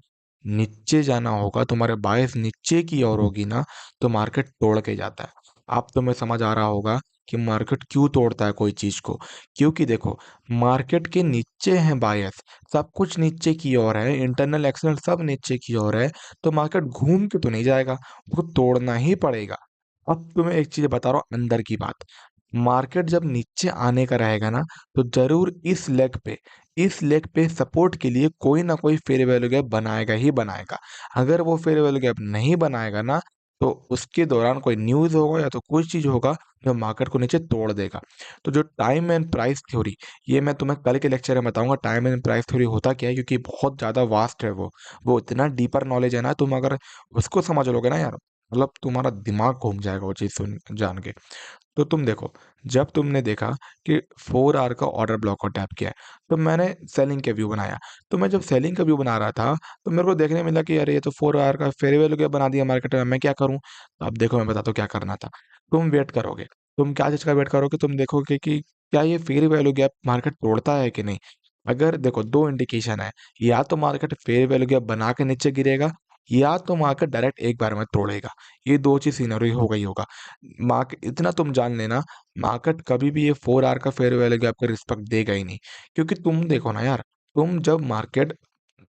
नीचे जाना होगा, तुम्हारे बायस नीचे की ओर होगी ना, तो मार्केट तोड़ के जाता है। आप तुम्हें समझ आ रहा होगा कि मार्केट क्यों तोड़ता है कोई चीज को। क्योंकि देखो, मार्केट के नीचे है बायस, सब कुछ नीचे की ओर है, इंटरनल एक्सटर्नल सब नीचे की ओर है, तो मार्केट घूम के तो नहीं जाएगा, उसको तोड़ना ही पड़ेगा। अब तुम्हें एक चीज बता रहा हूँ अंदर की बात। मार्केट जब नीचे आने का रहेगा ना, तो जरूर इस लेग पे सपोर्ट के लिए कोई ना कोई फेयर वैल्यू गैप बनाएगा ही बनाएगा। अगर वो फेयर वैल्यू गैप नहीं बनाएगा ना, तो उसके दौरान कोई न्यूज होगा या तो कुछ चीज होगा जो मार्केट को नीचे तोड़ देगा। तो जो टाइम एंड प्राइस थ्योरी, ये मैं तुम्हें कल के लेक्चर में बताऊंगा, टाइम एंड प्राइस थ्योरी होता क्या है, क्योंकि बहुत ज्यादा वास्ट है वो इतना डीपर नॉलेज है ना, तुम अगर उसको समझ लोगे ना यार, मतलब तुम्हारा दिमाग घूम जाएगा वो चीज सुन जान के। तो तुम देखो, जब तुमने देखा कि 4 आवर का ऑर्डर ब्लॉक को टैप किया है, तो मैंने सेलिंग का व्यू बनाया। तो मैं जब सेलिंग का व्यू बना रहा था, तो मेरे को देखने मिला कि अरे ये तो 4 आवर का फेयर वैल्यू गैप बना दिया मार्केट में, मैं क्या करूं। तो अब देखो, मैं बताता हूँ क्या करना था। तुम वेट करोगे। तुम क्या चीज का वेट करोगे, तुम देखोगे कि क्या ये फेयर वैल्यू गैप मार्केट तोड़ता है कि नहीं। अगर देखो, दो इंडिकेशन है, या तो मार्केट फेयर वैल्यू गैप बना के नीचे गिरेगा, या तो मार्केट डायरेक्ट एक बार में तोड़ेगा। ये दो चीज सिनेरियो हो गई होगा। मार्केट, इतना तुम जान लेना, मार्केट कभी भी ये 4 आवर का फेयर वैल्यू गैप का रिस्पेक्ट देगा ही नहीं। क्योंकि तुम देखो ना यार, तुम जब मार्केट,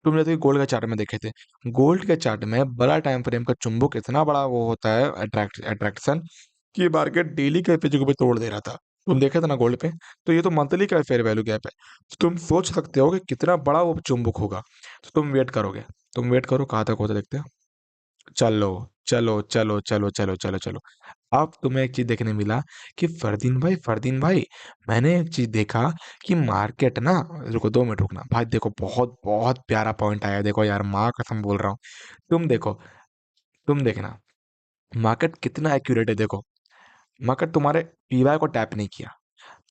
तुम जैसे गोल्ड के चार्ट में देखे थे, गोल्ड के चार्ट में बड़ा टाइम फ्रेम का चुंबक इतना बड़ा वो होता है, अट्रैक्शन, कि मार्केट डेली के एफएजी को भी तोड़ दे रहा था। तुम देखे थे ना गोल्ड पे। तो ये तो मंथली का फेयर वैल्यू गैप है, तो तुम सोच सकते हो कि कितना बड़ा वो चुंबक होगा। तो तुम वेट करोगे, तुम वेट करो कहाँ तक होता देखते हैं। चलो चलो चलो चलो चलो चलो चलो। अब तुम्हें एक चीज देखने मिला कि फरदीन भाई, मैंने एक चीज देखा कि मार्केट ना, रुको 2 मिनट रुकना भाई, देखो बहुत बहुत प्यारा पॉइंट आया, देखो यार, माँ कसम बोल रहा हूँ। तुम देखो, तुम देखना, मार्केट कितना एक्यूरेट है, देखो। मार्केट तुम्हारे पीवाई को टैप नहीं किया,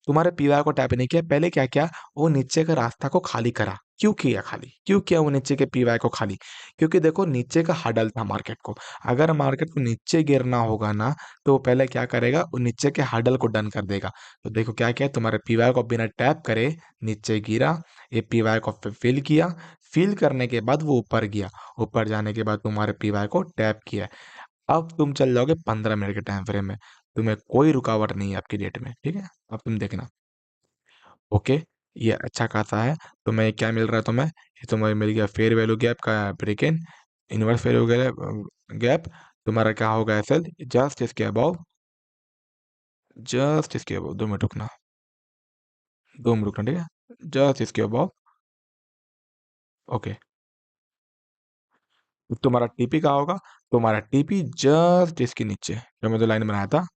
तुम्हारे पीवाई को टैप नहीं किया, पहले क्या किया, वो नीचे का रास्ता को खाली करा। क्यों किया खाली, क्यों किया वो नीचे के पीवाई को खाली। क्योंकि देखो, नीचे का हडल था मार्केट को, अगर मार्केट को नीचे गिरना होगा ना, तो वो पहले क्या करेगा, वो नीचे के हडल को डन कर देगा। तो देखो क्या किया, तुम्हारे पीवाई को बिना टैप करे नीचे गिरा, ये पीवाई को फिल किया, फिल करने के बाद वो ऊपर गया, ऊपर जाने के बाद तुम्हारे पीवाई को टैप किया। अब तुम चल जाओगे 15 मिनट के टाइम फ्रेम में, तुम्हें कोई रुकावट नहीं है आपकी डेट में, ठीक है। अब तुम देखना, ओके, ये अच्छा खासा है। तुम्हें क्या मिल रहा है, तुम्हें ये तुम्हें मिल गया फेयर वैल्यू गैप का break in, inverse fair value gap. तुम्हारा क्या होगा, एसएल जस्ट इसके अबाव, जस्ट इसके अबाव, 2 मिनट रुकना, 2 मिनट रुकना, ठीक है, जस्ट इसके अबाव। ओके, तुम्हारा टीपी कहाँ होगा, तुम्हारा टीपी जस्ट इसके नीचे, जो मैं जो लाइन बनाया था,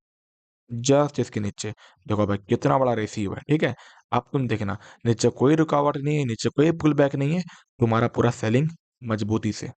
जस्ट इसके नीचे। देखो भाई कितना बड़ा रेशियो है, ठीक है। अब तुम देखना, नीचे कोई रुकावट नहीं है, नीचे कोई पुल बैक नहीं है, तुम्हारा पूरा सेलिंग मजबूती से।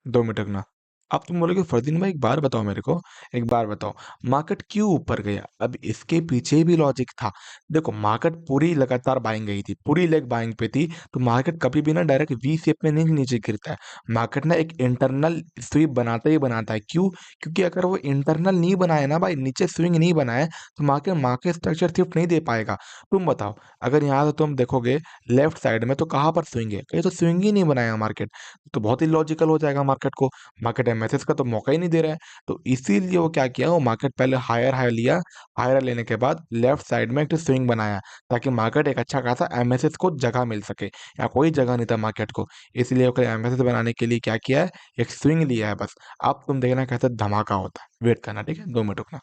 2 मिनट रखना। अब तुम बोलोगे फरदीन भाई, एक बार बताओ मेरे को, एक बार बताओ, मार्केट क्यों ऊपर गया। अब इसके पीछे भी लॉजिक था। देखो, मार्केट पूरी लगातार बाइंग गई थी, पूरी लेग बाइंग पे थी, तो मार्केट कभी भी ना डायरेक्ट वी शेप में नहीं नीचे गिरता है। मार्केट ना एक इंटरनल स्वीप बनाता ही बनाता है। क्यों, क्योंकि अगर वो इंटरनल नहीं बनाए ना भाई, नीचे स्विंग नहीं बनाए, तो मार्केट मार्केट स्ट्रक्चर शिफ्ट नहीं दे पाएगा। तुम बताओ, अगर यहाँ से तुम देखोगे लेफ्ट साइड में, तो कहाँ पर स्विंग है, कहीं तो स्विंग ही नहीं बनाया मार्केट, तो बहुत ही लॉजिकल हो जाएगा मार्केट को, मार्केट एमएसएस का तो मौका ही नहीं दे रहा है। तो इसीलिए वो क्या किया, वो मार्केट पहले हायर हायर लिया, हायर लेने के बाद लेफ्ट साइड में एक स्विंग बनाया, ताकि मार्केट एक अच्छा खासा एमएसएस को जगह मिल सके, या कोई जगह नहीं था मार्केट को। इसलिए वो एमएसएस बनाने के लिए क्या किया है, एक स्विंग लिया है बस। अब तुम देखना कैसे धमाका होता है, वेट करना, ठीक है, 2 मिनट रुकना।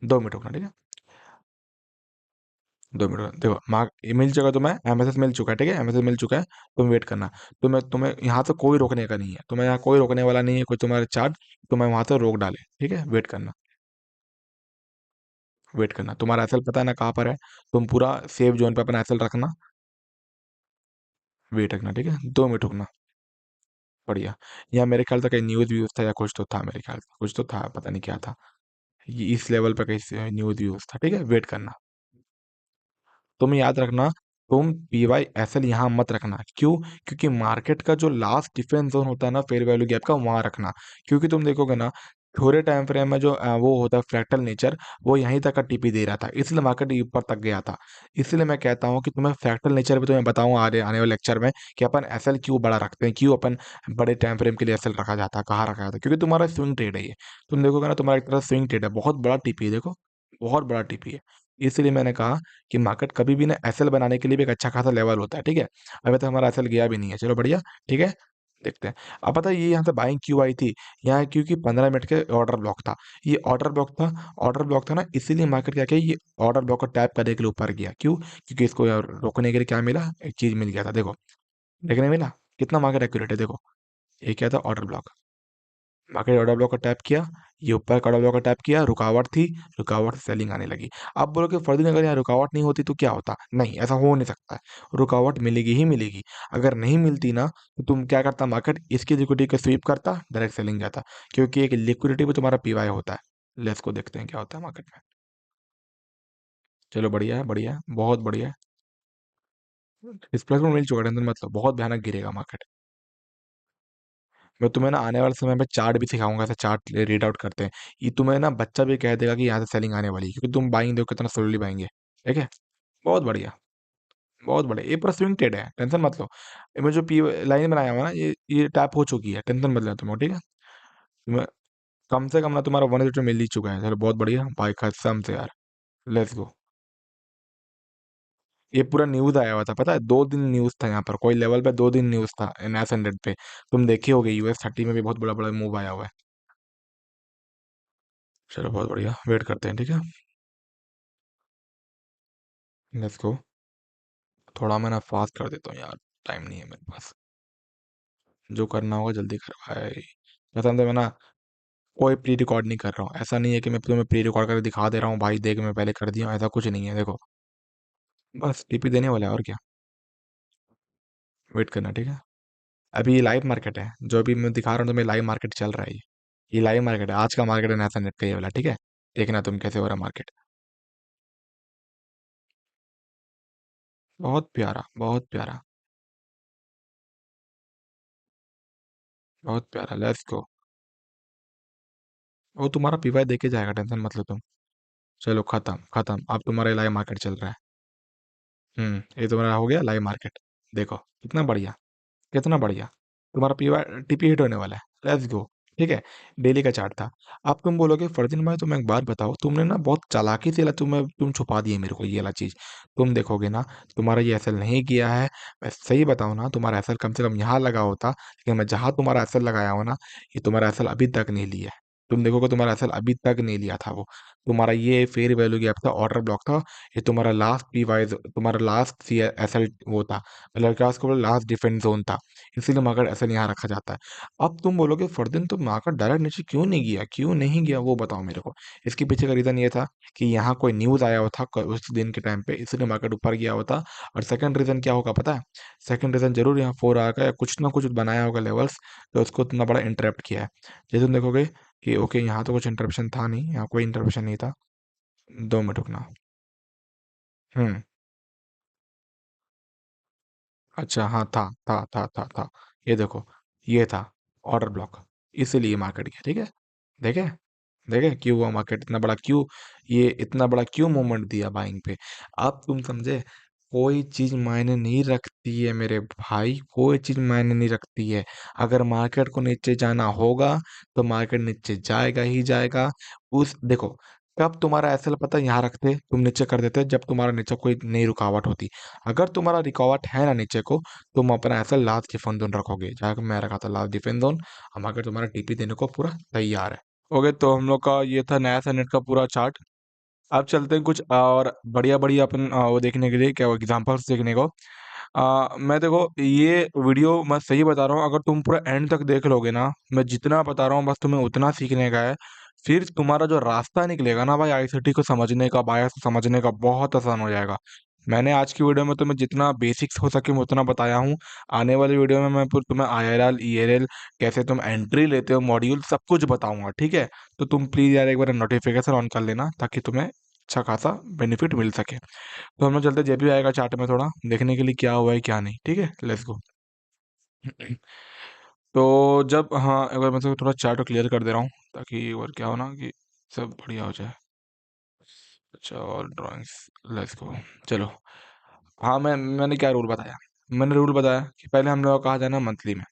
2 मिनट रुकना, ठीक है। 2 मिनट देखो, मार्क मिल चुका तुम्हें, एमएसएस मिल चुका है, ठीक है, एमएसएस मिल चुका है। तुम वेट करना। तुम्हें तुम्हें यहाँ से कोई रोकने का नहीं है, तुम्हें यहाँ कोई रोकने वाला नहीं है, कोई तुम्हारे चार्ज तुम्हें वहां से रोक डाले, ठीक है। वेट करना, वेट करना। तुम्हारा एसएल पता है ना कहाँ पर है। तुम पूरा सेफ जोन पे अपना एसएल रखना। वेट रखना, ठीक है, 2 मिनट रुकना। बढ़िया। यहाँ मेरे ख्याल से कहीं न्यूज़ व्यूज़ था या कुछ तो था, मेरे ख्याल से कुछ तो था, पता नहीं क्या था। ये इस लेवल पे कहीं न्यूज़ व्यूज़ था, ठीक है। वेट करना। तुम याद रखना, तुम पीवाई एसएल यहाँ मत रखना। क्यों? क्योंकि मार्केट का जो लास्ट डिफेंस जोन होता है ना फेयर वैल्यू गैप का, वहां रखना। क्योंकि तुम देखोगे ना, थोड़े टाइम फ्रेम में जो वो होता है फ्रैक्टल नेचर, वो यहीं तक का टीपी दे रहा था, इसलिए मार्केट ऊपर तक गया था। इसलिए मैं कहता हूँ कि तुम्हें फ्रैक्टल नेचर भी तुम्हें बताऊंगा आने आने वाले लेक्चर में कि अपन एसएल क्यों बड़ा रखते हैं, क्यों अपन बड़े टाइम फ्रेम के लिए एसएल रखा जाता है, कहाँ रखा जाता है। क्योंकि तुम्हारा स्विंग ट्रेड है ये। तुम देखोगे ना, तुम्हारा एक तरह स्विंग ट्रेड है, बहुत बड़ा टीपी है, देखो बहुत बड़ा टीपी है। इसलिए मैंने कहा कि मार्केट कभी भी ना एसएल बनाने के लिए भी एक अच्छा खासा लेवल होता है, ठीक है। अभी तक हमारा एसएल गया भी नहीं है, चलो बढ़िया, ठीक है। देखते हैं। अब पता है ये यहाँ से बाइंग क्यों आई थी? यहाँ क्योंकि 15 मिनट के ऑर्डर ब्लॉक था। ये ऑर्डर ब्लॉक था, ऑर्डर ब्लॉक था ना, इसीलिए मार्केट क्या किया, ये ऑर्डर ब्लॉक को टैप करने के लिए ऊपर गया। क्यों? क्योंकि इसको यार रोकने के लिए क्या मिला, एक चीज मिल गया था, देखो। देखने मिला कितना मार्केट एक्यूरेट है, देखो। ये क्या था, order block. Market order block को टैप किया, ये ऊपर का ऑर्डर ब्लॉक को टैप किया, रुकावट थी, रुकावट से सेलिंग आने लगी। अब बोलो कि फर्दर अगर यहाँ रुकावट नहीं होती तो क्या होता? नहीं, ऐसा हो नहीं सकता है। रुकावट मिलेगी ही मिलेगी। अगर नहीं मिलती ना, तो तुम क्या करता, मार्केट इसकी लिक्विडिटी को स्वीप करता, डायरेक्ट सेलिंग जाता। क्योंकि एक लिक्विडिटी में तुम्हारा पीवाई होता है। लेट्स को देखते हैं क्या होता है मार्केट में। चलो बढ़िया है, बढ़िया है, बहुत बढ़िया है। डिस्प्लेसमेंट मिल चुका है, टेंशन मत लो, बहुत भयानक गिरेगा मार्केट। मैं तुम्हें ना आने वाले समय में चार्ट भी सिखाऊंगा, ऐसे चार्ट रीड आउट करते हैं। ये तुम्हें ना बच्चा भी कह देगा कि यहाँ से सेलिंग आने वाली है, क्योंकि तुम बाइंग देखो कितना स्लोली बाइंग है। ठीक है। बहुत बढ़िया, बहुत बढ़िया। ये पूरा स्विंग ट्रेड है, टेंशन मत लो। ये मैं जो पी लाइन बनाया हुआ ना, ये टैप हो चुकी है, टेंशन मत लेना तुम, ठीक है। तुम्हें कम से कम ना तुम्हारा 1 मिल ही चुका है, चलो बहुत बढ़िया भाई, कसम से यार। Let's go. ये पूरा न्यूज आया हुआ था, पता है, 2 दिन न्यूज था यहाँ पर, कोई लेवल पे 2 दिन न्यूज था एनएस 100 पे। तुम देखे होगे, US 30 में भी बहुत बड़ा बड़ा मूव आया हुआ है। चलो बहुत बढ़िया, वेट करते हैं, ठीक है। Let's go. थोड़ा मैं ना फास्ट कर देता हूँ यार, टाइम नहीं है मेरे पास। जो करना होगा जल्दी कर भाई। कसम से मैं ना कोई प्री रिकॉर्ड नहीं कर रहा हूँ। ऐसा नहीं है कि मैं तुम्हें प्री रिकॉर्ड करके दिखा दे रहा हूँ, भाई देख मैं पहले कर दिया हूँ, ऐसा कुछ नहीं है, देखो। बस टीपी देने वाला है, और क्या। वेट करना, ठीक है। अभी ये लाइव मार्केट है, जो अभी मैं दिखा रहा हूँ तुम्हें, लाइव मार्केट चल रहा है ये लाइव मार्केट है, आज का मार्केट है नेशनल नेट का ये वाला, ठीक है। देखना तुम कैसे हो रहा मार्केट। बहुत प्यारा, बहुत प्यारा, बहुत प्यारा, लेट्स गो। वो तुम्हारा पीवाई देके जाएगा, टेंशन मत लो तुम। चलो खत्म खत्म, अब तुम्हारा लाइव मार्केट चल रहा है। ये तुम्हारा हो गया लाइव मार्केट। देखो कितना बढ़िया, कितना बढ़िया। तुम्हारा पीवाई टीपी हिट होने वाला है, लेट्स गो। ठीक है। डेली का चार्ट था। अब तुम बोलोगे फरदीन भाई, तुम एक बात बताओ, तुमने ना बहुत चालाकी से तुम छुपा दिए मेरे को ये वाला चीज। तुम देखोगे ना, तुम्हारा ये एसएल नहीं किया है। मैं सही बताऊं ना, तुम्हारा एसएल कम से कम यहाँ लगा होता, लेकिन मैं जहां तुम्हारा एसएल लगाया हो ना, ये तुम्हारा एसएल अभी तक नहीं लिया है। तुम देखोगे तुम्हारा एसएल अभी तक नहीं लिया था वो। तुम्हारा ये फेयर वैल्यू गैप था, ऑर्डर ब्लॉक था। ये तुम्हारा लास्ट पी वाइज, तुम्हारा लास्ट सी एस एल वो था, मतलब क्या उसको लास्ट डिफेंस जोन था। इसीलिए मार्केट ऐसे यहाँ रखा जाता है। अब तुम बोलोगे फरदीन, तो मार्केट डायरेक्ट नीचे क्यों नहीं गया, क्यों नहीं गया, वो बताओ मेरे को। इसके पीछे का रीजन ये था कि यहाँ कोई न्यूज आया हुआ था उस दिन के टाइम पे, इसलिए मार्केट ऊपर गया हुआ था। और सेकंड रीजन क्या होगा पता है? सेकंड रीजन जरूर यहाँ 4 आएगा, या कुछ ना कुछ बनाया होगा लेवल्स, तो उसको इतना बड़ा इंटरप्ट किया है। जैसे तुम देखोगे कि ओके, यहाँ तो कुछ इंटरप्शन था नहीं, यहाँ कोई इंटरप्शन नहीं था। 2 मिनट रुकना। हम्म। अच्छा हाँ, था। ये देखो, ये था ऑर्डर ब्लॉक, इसीलिए मार्केट गया, ठीक है। देखे, देखे क्यों हुआ मार्केट इतना बड़ा, क्यों ये इतना बड़ा क्यों मूवमेंट दिया बाइंग पे। अब तुम समझे। कोई चीज मायने नहीं रखती है मेरे भाई, कोई चीज मायने नहीं रखती है। अगर मार्केट को नीचे जाना होगा, तो मार्केट नीचे जाएगा ही जाएगा। उस देखो, कब तुम्हारा एसएल पता है यहाँ रखते, तुम नीचे कर देते जब तुम्हारा नीचे कोई नई रुकावट होती। अगर तुम्हारा रुकावट है ना नीचे को, तुम अपना एसएल लास्ट डिफेंस जोन रखोगे, जहाँ मैं रखा था लास्ट डिफेंस जोन। हम अगर तुम्हारा टीपी देने को पूरा तैयार है। ओके, तो हम लोग का ये था नया सा नेट का पूरा चार्ट। अब चलते हैं कुछ और बढ़िया बढ़िया अपन वो देखने के लिए, क्या एग्जांपल्स देखने को। मैं देखो ये वीडियो मैं सही बता रहा हूँ, अगर तुम पूरा एंड तक देख लोगे ना, मैं जितना बता रहा हूँ बस तुम्हें उतना सीखने का है। फिर तुम्हारा जो रास्ता निकलेगा ना भाई आईसीटी को समझने का, बायस को समझने का, बहुत आसान हो जाएगा। मैंने आज की वीडियो में तुम्हें जितना बेसिक्स हो सके मैं उतना बताया हूँ। आने वाली वीडियो में मैं फिर तुम्हें आईआरएल ईएलएल कैसे तुम एंट्री लेते हो, मॉड्यूल सब कुछ बताऊंगा, ठीक है। तो तुम प्लीज़ यार एक बार नोटिफिकेशन ऑन कर लेना ताकि तुम्हें अच्छा खासा बेनिफिट मिल सके। तो हम लोग चलते, जब भी आएगा चार्ट में थोड़ा देखने के लिए क्या हुआ है क्या नहीं, ठीक है, लेट्स गो। तो जब, हाँ एक बार मैं तो थोड़ा चार्ट क्लियर कर दे रहा हूँ ताकि एक बार क्या हो ना कि सब बढ़िया हो जाए। अच्छा, और ड्राइंग्स, लेट्स गो। चलो, हाँ मैंने क्या रूल बताया, मैंने रूल बताया कि पहले हम लोग को कहा जाना मंथली में।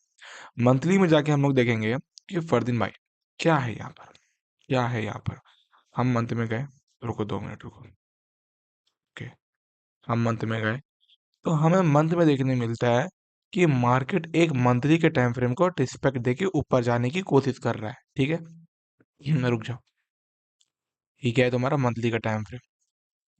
मंथली में जाके हम लोग देखेंगे कि फरदीन भाई क्या है यहाँ पर, क्या है यहाँ पर। हम मंथ में गए, रुको 2 मिनट रुको, ओके। हम मंथ में गए तो हमें मंथ में देखने मिलता है कि मार्केट एक मंथली के टाइम फ्रेम को रिस्पेक्ट देके ऊपर जाने की कोशिश कर रहा है, ठीक है। रुक जाओ, ये क्या है तुम्हारा मंथली का टाइम फ्रेम।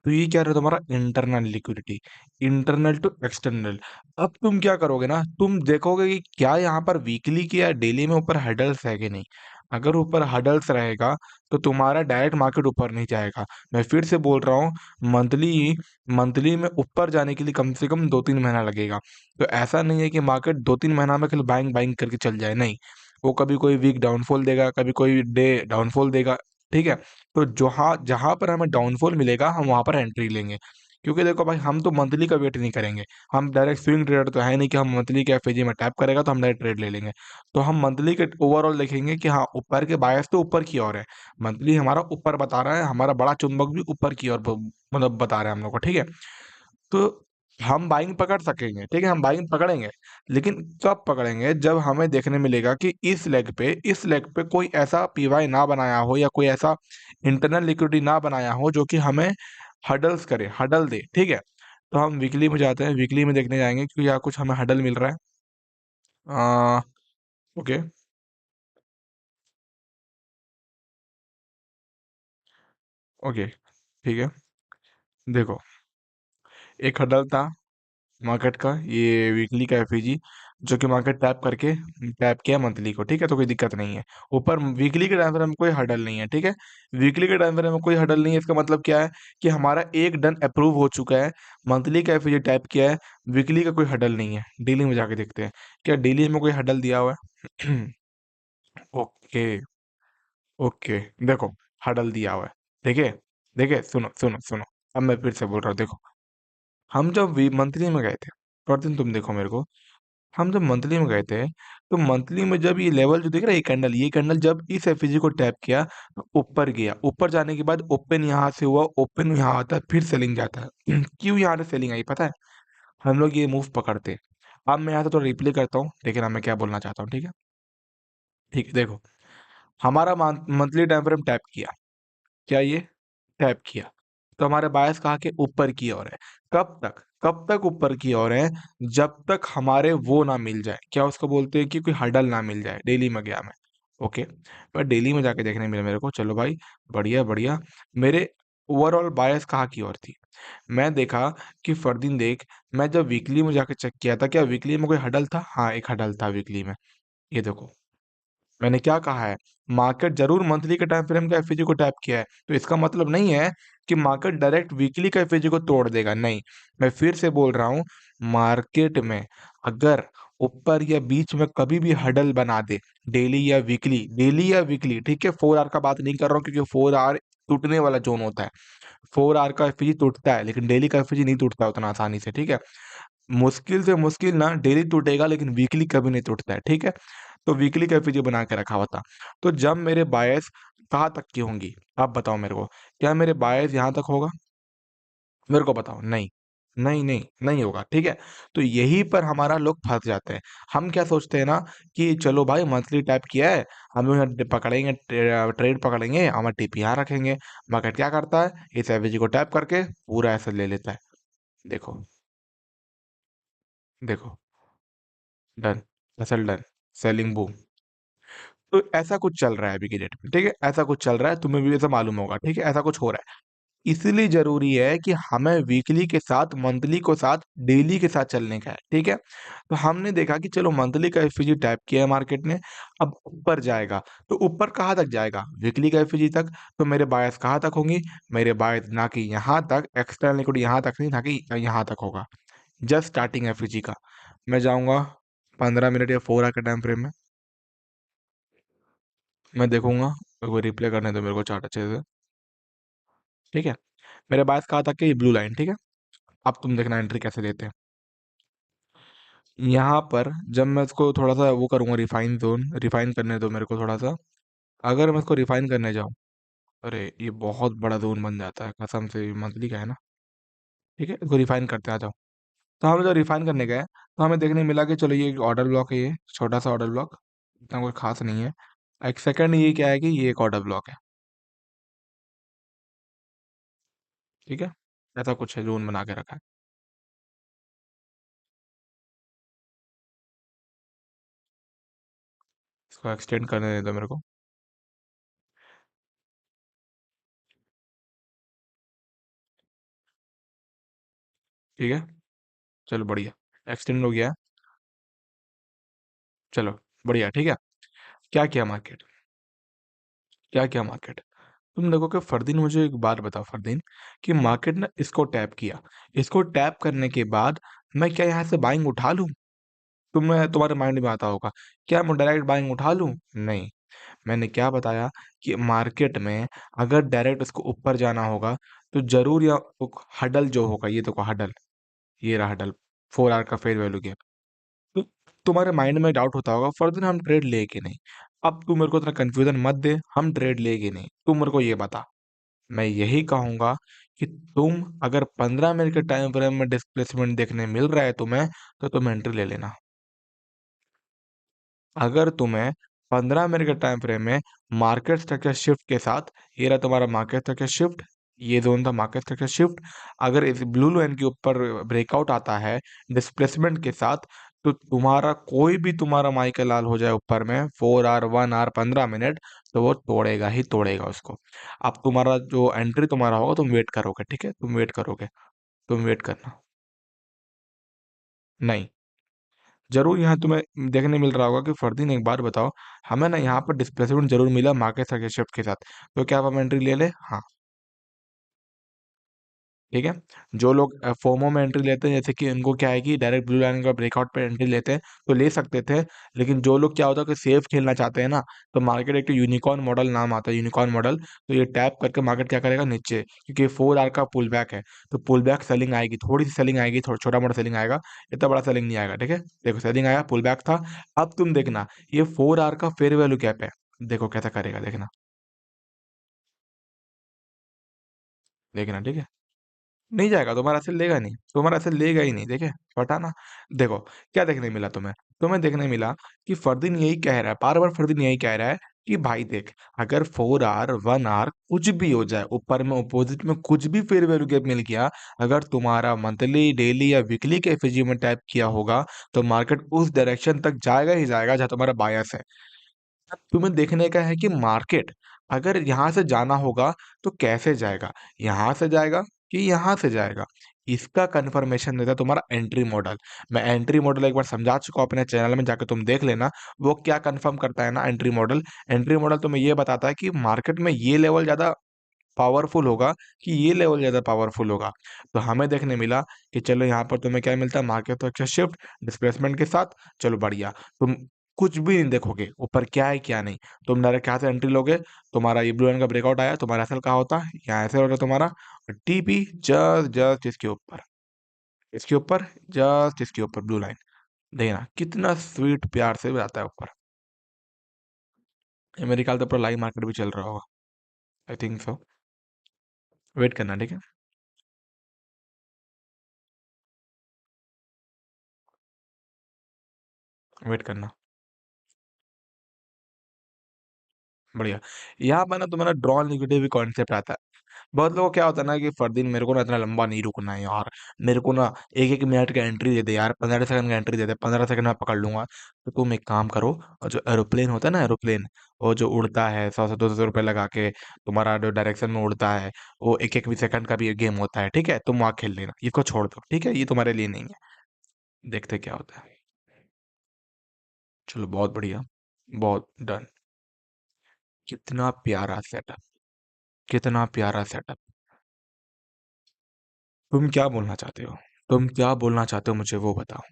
तो ये क्या रहा तुम्हारा internal liquidity, internal to external. अब तुम क्या करोगे ना, तुम देखोगे कि क्या यहाँ पर वीकली की या डेली में ऊपर हडल्स है कि नहीं। अगर ऊपर हडल्स रहेगा तो तुम्हारा डायरेक्ट मार्केट ऊपर नहीं जाएगा। मैं फिर से बोल रहा हूँ, मंथली मंथली में ऊपर जाने के लिए कम से कम 2-3 महीना लगेगा। तो ऐसा नहीं है कि मार्केट 2-3 महीना में कल बाइंग बाइंग करके चल जाए, नहीं। वो कभी कोई वीक डाउनफॉल देगा, कभी कोई डे डाउनफॉल देगा, ठीक है। तो जहाँ जहाँ पर हमें डाउनफॉल मिलेगा हम वहाँ पर एंट्री लेंगे। क्योंकि देखो भाई हम तो मंथली का वेट नहीं करेंगे। हम डायरेक्ट स्विंग ट्रेडर तो है नहीं कि हम मंथली के एफएजी में टैप करेगा तो हम डायरेक्ट ट्रेड ले लेंगे। तो हम मंथली के ओवरऑल देखेंगे कि हाँ ऊपर के बायस तो ऊपर की ओर है। मंथली हमारा ऊपर बता रहा है, हमारा बड़ा चुंबक भी ऊपर की ओर मतलब बता रहा है हम लोग को, ठीक है। तो हम बाइंग पकड़ सकेंगे, ठीक है, हम बाइंग पकड़ेंगे। लेकिन कब पकड़ेंगे, जब हमें देखने मिलेगा कि इस लेग पे कोई ऐसा पीवाई ना बनाया हो या कोई ऐसा इंटरनल लिक्विडिटी ना बनाया हो जो कि हमें हडल्स करे, हडल दे, ठीक है। तो हम वीकली में जाते हैं, वीकली में देखने जाएंगे कि क्या कुछ हमें हडल मिल रहा है। ओके, ओके, ठीक है। देखो, एक हडल था मार्केट का, ये वीकली का एफईजी, जो कि मार्केट टैप करके टैप किया मंथली को, ठीक है। तो कोई दिक्कत नहीं है। ऊपर वीकली के टाइम फ्रेम में कोई हडल नहीं है, ठीक है। वीकली के टाइम फ्रेम में कोई हडल नहीं है, इसका मतलब क्या है कि हमारा एक डन अप्रूव हो चुका है। मंथली का एफईजी टैप किया है, वीकली का कोई हडल नहीं है। डेली में जाके देखते हैं क्या डेली में कोई हडल दिया हुआ है। ओके, ओके, देखो, हडल दिया हुआ है, देखिए, देखिए, सुनो सुनो सुनो। अब मैं फिर से बोल रहा हूँ, देखो, हम जब मंथली में गए थे, और दिन तुम देखो मेरे को, हम जब मंथली में गए थे, तो मंथली में जब ये लेवल जो दिख रहा है, ये कैंडल जब इस एफईजी को टैप किया तो ऊपर गया, ऊपर जाने के बाद ओपन यहाँ से हुआ, ओपन यहाँ आता है, फिर सेलिंग जाता है। क्यों यहाँ से सेलिंग आई पता है, हम लोग ये मूव पकड़ते हैं। अब मैं यहाँ से थोड़ा रिप्ले करता हूँ, लेकिन अब मैं क्या बोलना चाहता हूँ, ठीक है। ठीक है, देखो, हमारा मंथली टाइम फ्रेम टैप किया, क्या ये टैप किया, तो हमारे बायस कहा कि ऊपर की ओर है। कब तक ऊपर की ओर है, जब तक हमारे वो ना मिल जाए, क्या उसको बोलते हैं कि कोई हडल ना मिल जाए। डेली में गया मैं, ओके। पर डेली में जाके देखने मिला मेरे को, चलो भाई, बढ़िया बढ़िया। मेरे ओवरऑल बायस कहाँ की ओर थी, मैं देखा कि फरदीन देख, मैं जब वीकली में जाके चेक किया था, क्या वीकली में कोई हडल था, हाँ एक हडल था वीकली में। ये देखो, मैंने क्या कहा है, मार्केट जरूर मंथली के टाइम फ्रेम का एफईजी को टैप किया है, तो इसका मतलब नहीं है कि मार्केट डायरेक्ट वीकली का एफईजी को तोड़ देगा, नहीं। मैं फिर से बोल रहा हूँ, मार्केट में अगर ऊपर या बीच में कभी भी हडल बना दे, डेली या वीकली, ठीक है, 4 आवर का बात नहीं कर रहा हूँ क्योंकि 4 आवर टूटने वाला जोन होता है। 4 आवर का एफईजी टूटता है लेकिन डेली का एफईजी नहीं टूटता उतना आसानी से, ठीक है। मुश्किल से मुश्किल ना डेली टूटेगा लेकिन वीकली कभी नहीं टूटता है, ठीक है। तो वीकली का एफईजी बना के रखा हुआ था। तो जब मेरे बायस कहाँ तक की होंगी, आप बताओ मेरे को, क्या मेरे बायस यहाँ तक होगा, मेरे को बताओ, नहीं, नहीं, नहीं, नहीं होगा, ठीक है। तो यहीं पर हमारा लोग फंस जाते हैं। हम क्या सोचते हैं ना कि चलो भाई मंथली टैप किया है, हम लोग यहाँ पकड़ेंगे, ट्रेड पकड़ेंगे, हमारा टीपी यहाँ रखेंगे। मगर क्या करता है, इस एफईजी को टैप करके पूरा ऐसे ले लेता है। देखो, देखो, डन, फसल डन, सेलिंग बूम। तो ऐसा कुछ चल रहा है अभी की डेट में, ठीक है, ऐसा कुछ चल रहा है, तुम्हें भी ऐसा मालूम होगा, ठीक है, ऐसा कुछ हो रहा है। इसीलिए जरूरी है कि हमें वीकली के साथ, मंथली के साथ, डेली के साथ चलने का है, ठीक है। तो हमने देखा कि चलो मंथली का एफईजी टैप किया है मार्केट ने, अब ऊपर जाएगा। तो ऊपर कहाँ तक जाएगा? वीकली का एफईजी तक। तो मेरे बायस कहाँ तक होंगी? मेरे बायस ना कि यहाँ तक, एक्सटर्नल लिक्विड यहाँ तक नहीं, ना कि यहाँ तक होगा, जस्ट स्टार्टिंग एफईजी का। मैं जाऊंगा 15 मिनट या 4 आवर के टाइम फ्रेम में, मैं देखूंगा। मेरे को रिप्ले करने दो, मेरे को चार्ट अच्छे से, ठीक है। मेरे बायस कहाँ तक है? ये ब्लू लाइन, ठीक है। अब तुम देखना एंट्री कैसे लेते हैं। यहाँ पर जब मैं इसको थोड़ा सा वो करूँगा, रिफाइन जोन, रिफाइन करने दो मेरे को थोड़ा सा। अगर मैं इसको रिफाइन करने जाऊँ, अरे ये बहुत बड़ा जोन बन जाता है कसम से, मंथली का है ना, ठीक है। इसको रिफाइन करते आ जाओ। तो हम जब रिफाइन करने गए तो हमें देखने मिला कि चलो ये एक ऑर्डर ब्लॉक है, ये छोटा सा ऑर्डर ब्लॉक, इतना कोई खास नहीं है। एक सेकंड, ये क्या है कि ये एक ऑर्डर ब्लॉक है, ठीक है। ऐसा कुछ है, जोन बना के रखा है। इसको एक्सटेंड करने दे दो मेरे को, ठीक है। चलो बढ़िया, एक्सटेंड हो गया है। चलो बढ़िया, ठीक है। क्या किया मार्केट, क्या किया मार्केट? तुम देखो कि फरदीन, मुझे एक बात बताओ फरदीन, कि मार्केट ने इसको टैप किया, इसको टैप करने के बाद मैं क्या यहाँ से बाइंग उठा लूं? तुम्हारे माइंड में आता होगा, क्या मैं डायरेक्ट बाइंग उठा लूं? नहीं। मैंने क्या बताया कि मार्केट में अगर डायरेक्ट उसको ऊपर जाना होगा तो जरूर या हडल जो होगा, ये देखो हडल, ये रहा हडल, 4 आवर का फेयर वैल्यू गैप। तो तुम्हारे माइंड में डाउट होता होगा, फरदीन हम ट्रेड ले कि नहीं? अब तू मेरे को इतना कंफ्यूजन मत दे, हम ट्रेड ले कि नहीं, तू मेरे को ये बता। मैं यही कहूंगा कि तुम अगर 15 मिनट के टाइम फ्रेम में डिस्प्लेसमेंट देखने मिल रहा है तुम्हें, तो तुम एंट्री ले लेना। अगर तुम्हें 15 मिनट के टाइम फ्रेम में मार्केट स्ट्रक्चर शिफ्ट के साथ, ये रहा तुम्हारा मार्केट स्ट्रक्चर शिफ्ट, ये जोन था मार्केट स्ट्रक्चर शिफ्ट, अगर इस ब्लू लाइन के ऊपर ब्रेकआउट आता है डिस्प्लेसमेंट के साथ, तो तुम्हारा कोई भी तुम्हारा माइकल लाल हो जाए ऊपर में 4 आवर, 1 आवर, 15 मिनट, तो वो तोड़ेगा ही तोड़ेगा उसको। अब तुम्हारा जो एंट्री तुम्हारा होगा, तुम वेट करोगे, ठीक है, तुम वेट करोगे, तुम वेट करना। नहीं, जरूर यहाँ तुम्हें देखने मिल रहा होगा कि फरदीन एक बार बताओ, हमें ना यहाँ पर डिस्प्लेसमेंट जरूर मिला मार्केट सर्किट शिफ्ट के साथ, तो क्या अब हम एंट्री ले ले? हाँ, ठीक है। जो लोग फोमो में एंट्री लेते हैं, जैसे कि उनको क्या है कि डायरेक्ट ब्लू लाइन का ब्रेकआउट पे एंट्री लेते हैं, तो ले सकते थे। लेकिन जो लोग क्या होता है कि सेफ खेलना चाहते हैं ना, तो मार्केट एक तो यूनिकॉर्न मॉडल नाम आता है, यूनिकॉर्न मॉडल, तो ये टैप करके मार्केट क्या करेगा नीचे, क्योंकि 4 आवर का पुल बैक है, तो पुल बैक सेलिंग आएगी, थोड़ी सी सेलिंग आएगी, थोड़ा छोटा मोटा सेलिंग आएगा, इतना बड़ा सेलिंग नहीं आएगा, ठीक है। देखो सेलिंग आया, पुल बैक था। अब तुम देखना, ये 4 आवर का फेयर वैल्यू कैप है, देखो कैसा करेगा, देखना, देखना, ठीक है। नहीं जाएगा, तुम्हारा सेल लेगा नहीं, तुम्हारा सेल लेगा ही नहीं, देखे पता ना। देखो क्या देखने मिला तुम्हें, तुम्हें देखने मिला कि फरदीन यही कह रहा है, बार बार फरदीन यही कह रहा है कि भाई देख, अगर 4 आवर, 1 आवर कुछ भी हो जाए, ऊपर में अपोजिट में कुछ भी फेयर वैल्यू गैप मिल गया, अगर तुम्हारा मंथली, डेली या वीकली के एफएजी में टाइप किया होगा, तो मार्केट उस डायरेक्शन तक जाएगा ही जाएगा जहां तुम्हारा बायस है। अब तुम्हें देखने का है कि मार्केट अगर यहाँ से जाना होगा तो कैसे जाएगा, यहाँ से जाएगा कि यहाँ से जाएगा, इसका कंफर्मेशन देता है तुम्हारा एंट्री मॉडल। मैं एंट्री मॉडल एक बार समझा चुका हूँ अपने चैनल में, जाकर तुम देख लेना। वो क्या कंफर्म करता है ना, एंट्री मॉडल, एंट्री मॉडल तुम्हें ये बताता है कि मार्केट में ये लेवल ज्यादा पावरफुल होगा कि ये लेवल ज्यादा पावरफुल होगा। तो हमें देखने मिला कि चलो यहाँ पर तुम्हें क्या मिलता है, मार्केट तो अच्छा शिफ्ट डिस्प्लेसमेंट के साथ, चलो बढ़िया। तुम कुछ भी नहीं देखोगे ऊपर क्या है क्या नहीं, तुम डायरेक्ट यहाँ से एंट्री लोगे। तुम्हारा ये ब्लू लाइन का ब्रेकआउट आया, तुम्हारा एसएल कहाँ होता है, यहाँ एसएल होता है तुम्हारा, टीपी जस्ट जस्ट इसके ऊपर, इसके ऊपर, जस्ट इसके ऊपर ब्लू लाइन, देखना कितना स्वीट प्यार से जाता है ऊपर। ये मेरे ख्याल से पूरा लाइव मार्केट भी चल रहा होगा, आई थिंक सो। वेट करना, ठीक है, वेट करना, बढ़िया। यहाँ पर ना तुम्हारा ड्रॉन लिक्विडिटी भी कॉन्सेप्ट आता है। बहुत लोगों को क्या होता है ना कि फरदीन मेरे को ना इतना लंबा नहीं रुकना है यार, मेरे को ना एक एक मिनट का एंट्री दे दे यार, 15 सेकंड का एंट्री दे दे, 15 सेकंड में पकड़ लूंगा। तो तुम एक काम करो, और जो एरोप्लेन होता है ना, एरोप्लेन, वो जो उड़ता है 100 से 200 रुपये लगा के, तुम्हारा जो डायरेक्शन में उड़ता है, वो एक एक भी सेकंड का भी गेम होता है, ठीक है, तुम वहाँ खेल लेना, इसको छोड़ दो, ठीक है, ये तुम्हारे लिए नहीं है। देखते क्या होता है। चलो बहुत बढ़िया, बहुत डन। कितना प्यारा सेटअप, कितना प्यारा सेटअप। तुम क्या बोलना चाहते हो? तुम क्या बोलना चाहते हो मुझे वो बताओ।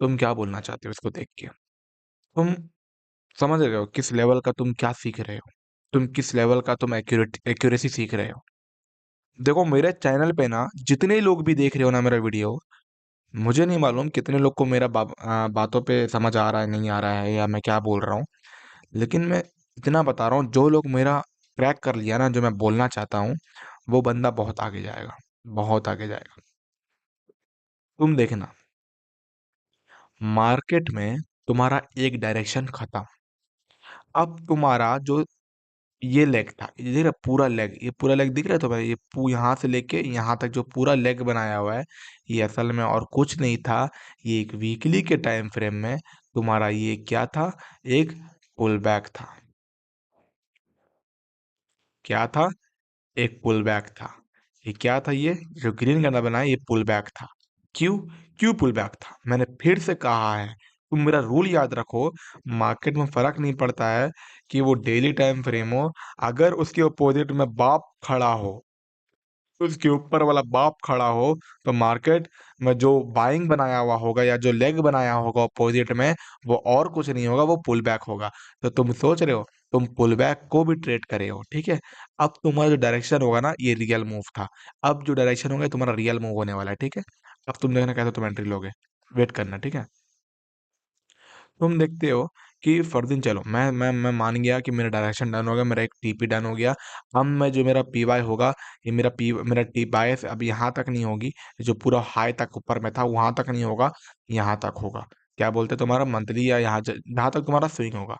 तुम क्या बोलना चाहते हो इसको देख के? तुम समझ रहे हो किस लेवल का तुम क्या सीख रहे हो? तुम किस लेवल का तुम एक्यूरेसी सीख रहे हो? देखो मेरे चैनल पे ना जितने लोग भी देख रहे हो ना मेरा वीडियो, मुझे नहीं मालूम कितने लोग को मेरा बातों पे समझ आ रहा है, नहीं आ रहा है, या मैं क्या बोल रहा हूँ। लेकिन मैं इतना बता रहा हूँ, जो लोग मेरा क्रैक कर लिया ना, जो मैं बोलना चाहता हूँ, वो बंदा बहुत आगे जाएगा, बहुत आगे जाएगा। तुम देखना, मार्केट में तुम्हारा एक डायरेक्शन खत्म। अब तुम्हारा जो ये लेग था, ये देख रहा पूरा लेग, ये पूरा लेग दिख रहा है तुम्हें, ये यहाँ से लेके यहाँ तक जो पूरा लेग बनाया हुआ है, ये असल में और कुछ नहीं था। ये एक वीकली के टाइम फ्रेम में तुम्हारा ये क्या था? एक पुल बैक था। क्या था? एक पुल बैक था। ये क्या था? ये जो ग्रीन गन्ना बनाया, ये पुल बैक था। क्यों? क्यों पुल बैक था? मैंने फिर से कहा है, तुम मेरा रूल याद रखो। मार्केट में फर्क नहीं पड़ता है कि वो डेली टाइम फ्रेम हो, अगर उसके अपोजिट में बाप खड़ा हो, उसके ऊपर वाला बाप खड़ा हो, तो मार्केट में जो बाइंग बनाया हुआ होगा या जो लेग बनाया होगा अपोजिट में, वो और कुछ नहीं होगा, वो पुल बैक होगा। तो तुम सोच रहे हो तुम पुल बैक को भी ट्रेड करे हो, ठीक है। अब तुम्हारा जो डायरेक्शन होगा ना, ये रियल मूव था। अब जो डायरेक्शन होगा ये तुम्हारा रियल मूव होने वाला है, ठीक है। अब तुम देखना कैसे तुम एंट्री लोगे, वेट करना, ठीक है। तुम देखते हो कि फरदीन, चलो मैं मान गया कि मेरा डायरेक्शन डन हो गया, मेरा एक टीपी डन हो गया। अब मैं जो मेरा पी वाई होगा, ये मेरा टी बायस अब यहाँ तक नहीं होगी, जो पूरा हाई तक ऊपर में था वहां तक नहीं होगा, यहाँ तक होगा। क्या बोलते तुम्हारा मंथली, या यहाँ तक तुम्हारा स्विंग होगा।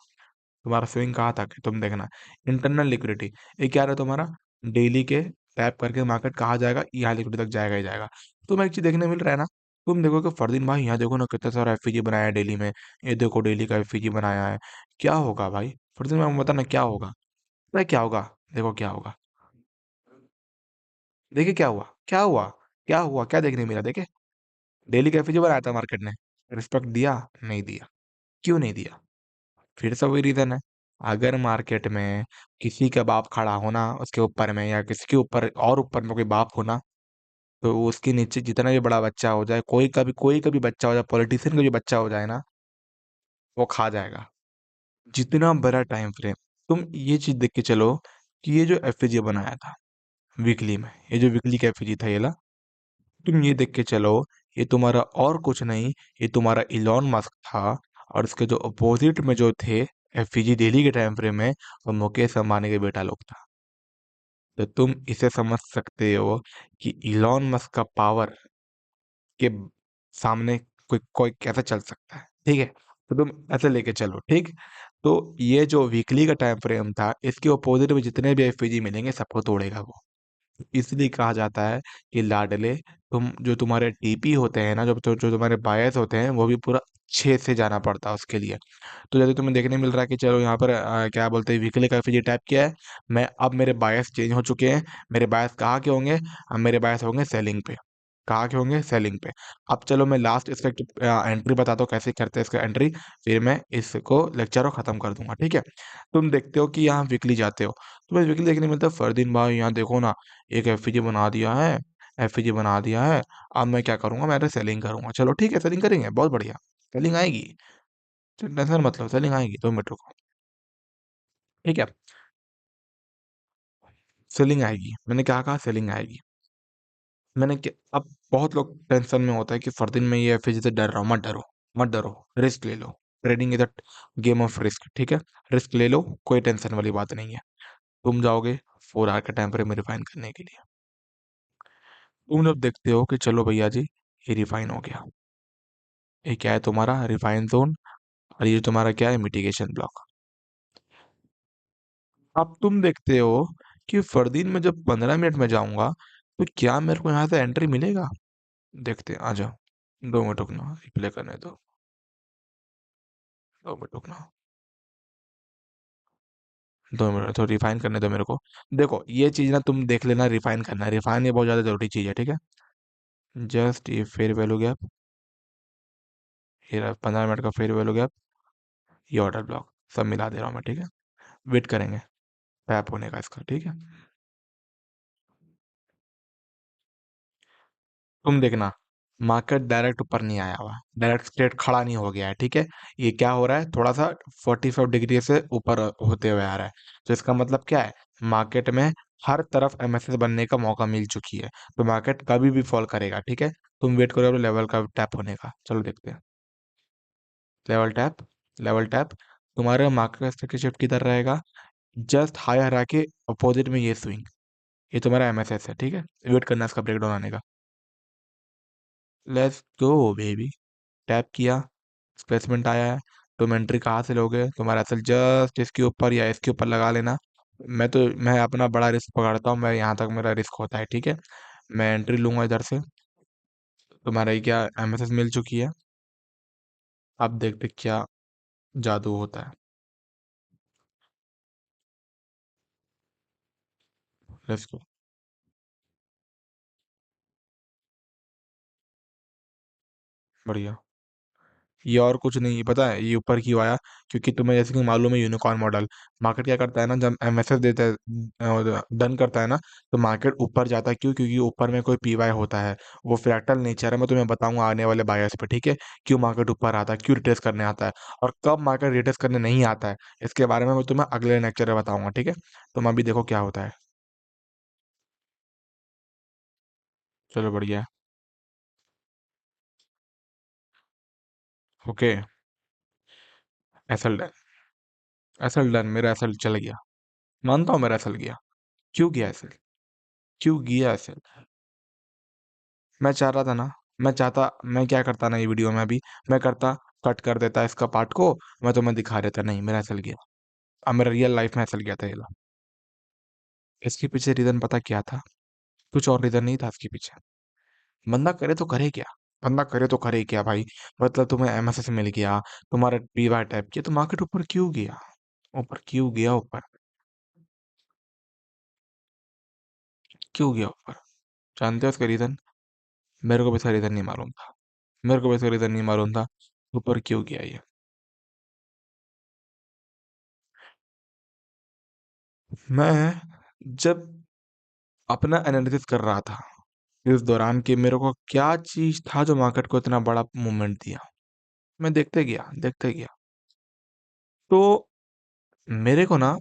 तुम्हारा स्विंग कहाँ तक है तुम देखना। इंटरनल लिक्विडिटी, ये क्या रहा तुम्हारा? डेली के टैप करके मार्केट कहाँ जाएगा? यहाँ लिक्विडिटी तक जाएगा ही जाएगा। तुम्हें एक चीज देखने मिल रहा है ना, तुम देखो कि फरदीन भाई यहाँ देखो ना कितना सारा एफईजी बनाया है डेली में। ये देखो डेली का एफईजी बनाया है। क्या होगा भाई? फरदीन भाई बता ना क्या होगा? पता है क्या होगा? देखो क्या होगा। देखिए क्या हुआ, क्या हुआ, क्या हुआ, क्या देखने मिला देखे? डेली का एफईजी बनाया था मार्केट ने, रिस्पेक्ट दिया? नहीं दिया। क्यों नहीं दिया? फिर से वही रीजन है। अगर मार्केट में किसी का बाप खड़ा होना उसके ऊपर में, या किसी के ऊपर और ऊपर में कोई बाप होना, तो उसके नीचे जितना भी बड़ा बच्चा हो जाए, कोई का भी बच्चा हो जाए, पॉलिटिशियन का भी बच्चा हो जाए ना, वो खा जाएगा। जितना बड़ा टाइम फ्रेम, तुम ये चीज देख के चलो कि ये जो एफएजी बनाया था वीकली में, ये जो वीकली का एफएजी था ये ला, तुम ये देख के चलो, ये तुम्हारा और कुछ नहीं, ये तुम्हारा इलॉन मस्क था। और उसके जो अपोजिट में जो थे एफईजी डेली के टाइम फ्रेम में, वो मुकेश अंबानी के बेटा लोग था। तो तुम इसे समझ सकते हो कि इलॉन मस्क का पावर के सामने कोई कोई कैसे चल सकता है, ठीक है। तो तुम ऐसे लेके चलो, ठीक। तो ये जो वीकली का टाइम फ्रेम था, इसके अपोजिट में जितने भी एफईजी मिलेंगे सबको तोड़ेगा वो। इसलिए कहा जाता है कि लाडले, तुम जो तुम्हारे टीपी होते हैं ना, जो तुम्हारे बायस होते हैं, वो भी पूरा अच्छे से जाना पड़ता है उसके लिए। तो जैसे तुम्हें देखने मिल रहा है कि चलो यहाँ पर क्या बोलते हैं, वीकली का एफईजी टैप किया है, मैं अब मेरे बायस चेंज हो चुके हैं। मेरे बायस कहाँ के होंगे? अब मेरे बायस होंगे सेलिंग पे। कहाँ के होंगे? सेलिंग पे। अब चलो मैं लास्ट इसका एंट्री बताता हूँ कैसे करते हैं इसका एंट्री, फिर मैं इसको लेक्चर को खत्म कर दूंगा, ठीक है। तुम देखते हो कि यहाँ वीकली जाते हो, तुम्हें वीकली देखने मिलता है, फरदीन भाई यहाँ देखो ना, एक एफईजी बना दिया है, एफईजी बना दिया है। अब मैं क्या करूंगा? मैं सेलिंग करूंगा। चलो ठीक है, सेलिंग करेंगे, बहुत बढ़िया। सेलिंग आएगी, टेंशन मत लो, सेलिंग आएगी, 2 मिनट रुको, ठीक है। सेलिंग आएगी, मैंने क्या कहा? सेलिंग आएगी। मैंने क्या, अब बहुत लोग टेंशन में होता है कि फरदीन में ये एफएजी से डर रहा हूँ। मत डरो, मत डरो, रिस्क ले लो। Trading is a game of risk, ठीक है। रिस्क ले लो, कोई टेंशन वाली बात नहीं है। तुम जाओगे 4 आवर का टाइम फ्रेम रिफाइन करने के लिए। तुम जब देखते हो कि चलो भैया जी, ये रिफाइन हो गया, ये क्या है तुम्हारा? Refine zone. और ये तुम्हारा क्या है? Mitigation block. अब तुम देखते हो कि फरदीन में जब 15 मिनट में जाऊंगा तो क्या मेरे को यहाँ से एंट्री मिलेगा? देखते हैं, आ जाओ। 2 मिनट रुकना, रिप्ले करने दो। 2 मिनट रुकना। 2 मिनट तो रिफाइन करने दो मेरे को। देखो ये चीज ना तुम देख लेना, रिफाइन करना है, रिफाइन ये बहुत ज्यादा जरूरी चीज है, ठीक है। जस्ट ये फेयर वैल्यू गैप, ये रहा 15 मिनट का फेयर वैल्यू गैप, ये ऑर्डर ब्लॉक सब मिला दे रहा हूँ मैं, ठीक है। वेट करेंगे टैप होने का इसका, ठीक है। तुम देखना, मार्केट डायरेक्ट ऊपर नहीं आया हुआ, डायरेक्ट स्ट्रेट खड़ा नहीं हो गया है, ठीक है। ये क्या हो रहा है, थोड़ा सा 45 डिग्री से ऊपर होते हुए आ रहा है। तो इसका मतलब क्या है, मार्केट में हर तरफ एमएसएस बनने का मौका मिल चुकी है। तो मार्केट कभी भी फॉल करेगा, ठीक है। तुम वेट करो लेवल का टैप होने का, चलो देखते हैं। Level tap, level tap. तुम्हारे मार्केट का शिफ्ट किधर रहेगा, जस्ट हायर आके अपोजिट में ये स्विंग, ये तुम्हारा एमएसएस है, ठीक है। वेट करना इसका ब्रेकडाउन आने का। Let's go baby. टैप किया, प्लेसमेंट आया है। तुम एंट्री कहाँ से लोगे, तुम्हारा असल जस्ट इसके ऊपर या इसके ऊपर लगा लेना। मैं अपना बड़ा रिस्क पकड़ता हूँ, मैं यहाँ तक मेरा रिस्क होता है, ठीक है। मैं एंट्री लूंगा इधर से। तुम्हारा ये क्या एमएसएस मिल चुकी है। अब देखते क्या जादू होता है। Let's go. बढ़िया। ये और कुछ नहीं पता है, ये ऊपर क्यों आया, क्योंकि तुम्हें जैसे कि मालूम है यूनिकॉर्न मॉडल, मार्केट क्या करता है ना, जब एमएसएस देता है, डन करता है ना, तो मार्केट ऊपर जाता है। क्यों? क्योंकि ऊपर में कोई पीवाई होता है, वो फ्रैक्टल नेचर है। मैं तुम्हें बताऊंगा आने वाले बायस पे, ठीक है। क्यों मार्केट ऊपर आता है, क्यों रिटेस्ट करने आता है, और कब मार्केट रिटेस्ट करने नहीं आता है, इसके बारे में मैं तुम्हें अगले लेक्चर में बताऊंगा, ठीक है। तुम अभी देखो क्या होता है। चलो बढ़िया है। Okay. SL done, SL done, मेरा एसएल चल गया। मानता हूँ मेरा एसएल गया। क्यों गया एसएल, क्यों गया एसएल? मैं चाह रहा था ना, मैं चाहता, मैं क्या करता ना ये वीडियो में अभी, मैं करता, कट कर देता इसका पार्ट को, मैं तुम्हें दिखा देता। नहीं, मेरा असल गया। अब मेरा रियल लाइफ में असल गया था ये लो। इसके पीछे रीजन पता क्या था, कुछ और रीजन नहीं था इसके पीछे। बंदा करे तो करे क्या, बंदा करे तो करे क्या भाई। मतलब तुम्हें एमएसएस मिल गया, तुम्हारा पीवाई टाइप किया, तो मार्केट ऊपर क्यों गया, ऊपर क्यों गया, ऊपर क्यों गया ऊपर? जानते हो इसका रीजन? मेरे को भी इसका रीजन नहीं मालूम था, मेरे को भी इसका रीजन नहीं मालूम था, ऊपर क्यों गया ये। मैं जब अपना एनालिसिस कर रहा था इस दौरान कि मेरे को क्या चीज था जो मार्केट को इतना बड़ा मूवमेंट दिया, मैं देखते गया, देखते गया। तो मेरे को ना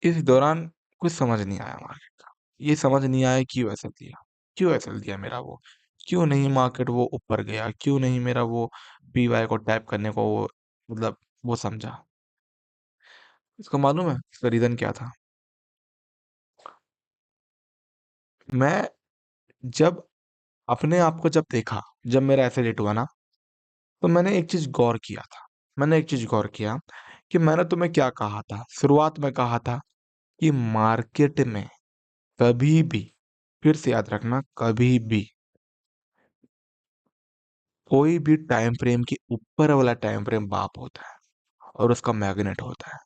इस दौरान कुछ समझ नहीं आया मार्केट का। ये समझ नहीं आया क्यों ऐसा दिया, क्यों ऐसा दिया मेरा वो, क्यों नहीं मार्केट वो ऊपर गया, क्यों नहीं मेरा वो पीवाई को टैप करने को वो, मतलब वो समझा। इसको मालूम है इसका रीजन क्या था? मैं जब अपने आप को जब देखा, जब मेरा ऐसे लेट हुआ ना, तो मैंने एक चीज गौर किया था, मैंने एक चीज गौर किया कि मैंने तुम्हें क्या कहा था, शुरुआत में कहा था कि मार्केट में कभी भी, फिर से याद रखना, कभी भी कोई भी टाइम फ्रेम के ऊपर वाला टाइम फ्रेम बाप होता है और उसका मैग्नेट होता है।